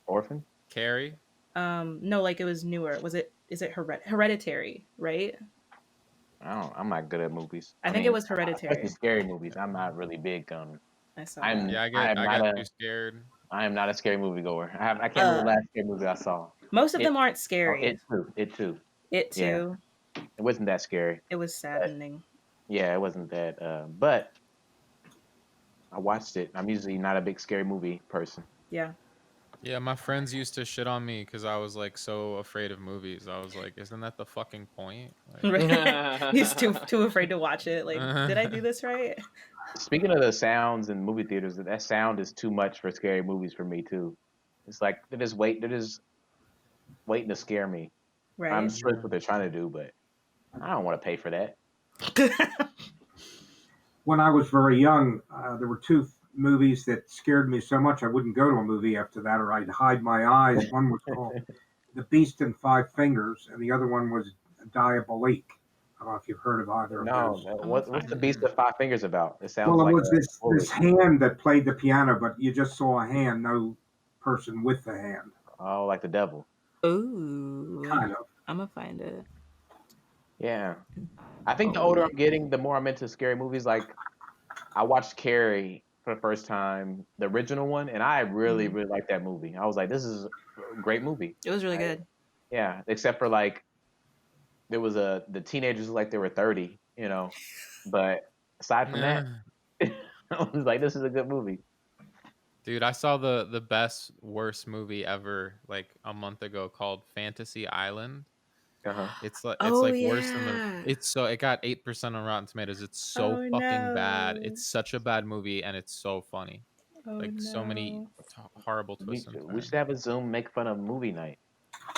Orphan. Carrie. No, like it was newer. Is it Hereditary, right? I'm not good at movies. I I think it mean, was especially Hereditary. scary movies. I'm not really big on. I saw that. I'm Yeah, I am I not got a too scared. I am not a scary movie goer. I can't remember the Uh, last scary movie I saw. most of It them aren't oh scary. it too. It Yeah, too. it wasn't that scary. It was But saddening. yeah, it wasn't that. But I watched it. I'm usually not a big scary movie person. Yeah. Yeah, my friends used to shit on me because I was like so afraid of movies. I was like, isn't that the fucking point? He's too afraid to watch it. Like, did I do this right? Speaking of the sounds in movie theaters, that sound is too much for scary movies for me too. It's like they're just waiting to scare me. I'm Right. sure that's what they're trying to do, but I don't want to pay for that. when I was very young, there were two movies that scared me so much I wouldn't go to a movie after that, or I'd hide my eyes. One was called The Beast and Five Fingers, and the other one was Diabolique. I don't know if you've heard of either of No, those. no. I'm What's gonna the find Beast it. of Five Fingers about? It sounds Well, it like was a this movie. hand that played the piano, but you just saw a hand, no person with the hand, Oh, like the devil. Ooh, kind of. I'm gonna find it. Yeah. I think the older I'm Diabolique. getting, the more I'm into scary movies. Like I watched Carrie for the first time, the original one, and I really, Mhm. really liked that movie. I was like, this is a great movie. It was really good. Yeah, except for like there was the teenagers looked like they were 30, But aside from that, Nah. I was like, this is a good movie. Dude, I saw the best worst movie ever like a month ago called Fantasy Island. Uh-huh. It's Oh like worse than yeah. it got 8% on Rotten Tomatoes. It's so Oh fucking bad. no. It's such a bad movie and it's so funny. Oh Like so many no. horrible twists and We should turns. have a Zoom make fun of movie night.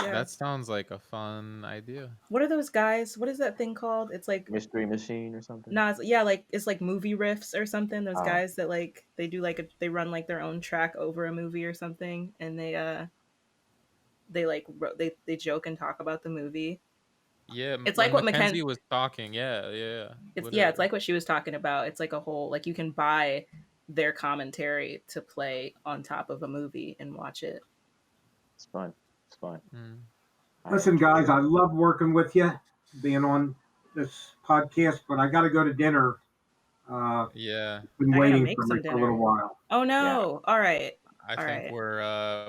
Yeah. That sounds like a fun idea. What are those guys? What is that thing called? It's like Mystery Machine or something. nah, yeah, like it's like movie riffs or something. Those Oh, guys that like they do like they run like their own track over a movie or something, and they like they joke and talk about the movie. Yeah, It's like when what Mackenzie was talking, yeah. it's What yeah, a it's like what she was talking about. It's like a whole like you can buy their commentary to play on top of a movie and watch it. it's fun. It's fun. mm, I Listen, enjoy guys, it. I love working with you, being on this podcast, but I got to go to dinner. yeah. Been I gotta waiting make for me some for a little dinner. while. Oh Yeah. no! All right, I all think right.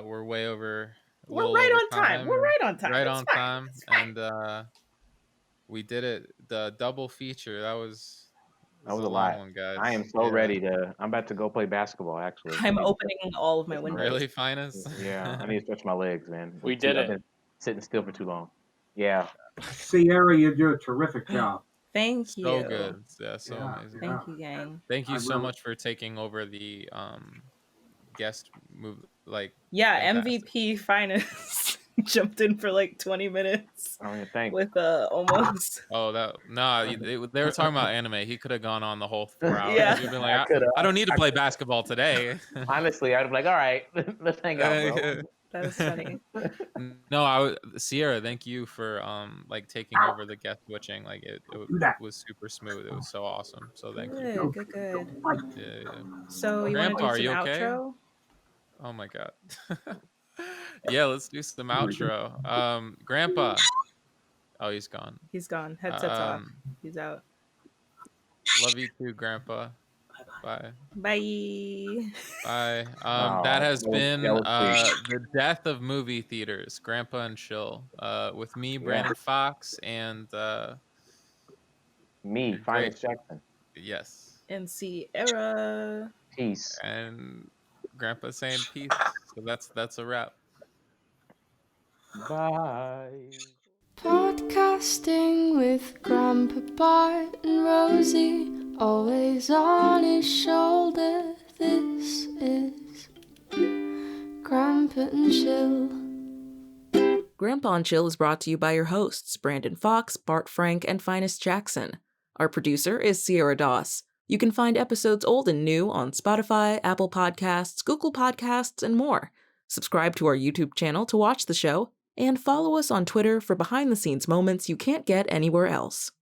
we're way over a We're little right over on time. We're time. right on time. Right It's on fine. time. It's fine. And we did it. The double feature. That was That was a a long lot. one, I guys. am so Yeah. ready I'm about to go play basketball, actually. I I'm need to opening all of my stretch my windows. legs. Really, Finest? Yeah, I need to stretch my legs, man. We did I've it. been sitting still for too long. Yeah. Sierra, you do a terrific job. Thank So you. good. Yeah, so Yeah, amazing. yeah. Thank you, gang. Thank I you so really, much for taking over the guest move, like Yeah, fantastic. MVP Finest jumped in for like 20 minutes I mean, thanks. with almost Oh, that no, they were talking about anime. He could have gone on the whole 4 hours. yeah. You've been like, I could I don't need to have. play basketball today. Honestly, I'd be like, all right, let's hang out, bro. That was funny. No, Sierra, thank you for like taking over the guest switching. Like it do that. was super smooth. It was so awesome. So thank you. Good, good, good. Yeah. So you want to Grandpa, do are some you okay? outro? Oh my god. Yeah, let's do some outro. Grandpa. Oh, he's gone. He's gone. Headset's off. Um, He's out. love you too, Grandpa. Bye. Bye. Bye. That Oh, has been that was sweet. the death of movie theaters, Grandpa and Chill. With me, Brandon Fox, and Me, your great Phines Jackson. yes, And Sierra. Peace. and Grandpa saying peace. So that's a wrap. Bye. Podcasting with Grandpa Bart and Rosie, always on his shoulder. This is Grandpa and Chill. Grandpa and Chill is brought to you by your hosts, Brandon Fox, Bart Frank, and Finest Jackson. Our producer is Sierra Doss. You can find episodes old and new on Spotify, Apple Podcasts, Google Podcasts, and more. Subscribe to our YouTube channel to watch the show, and follow us on Twitter for behind-the-scenes moments you can't get anywhere else.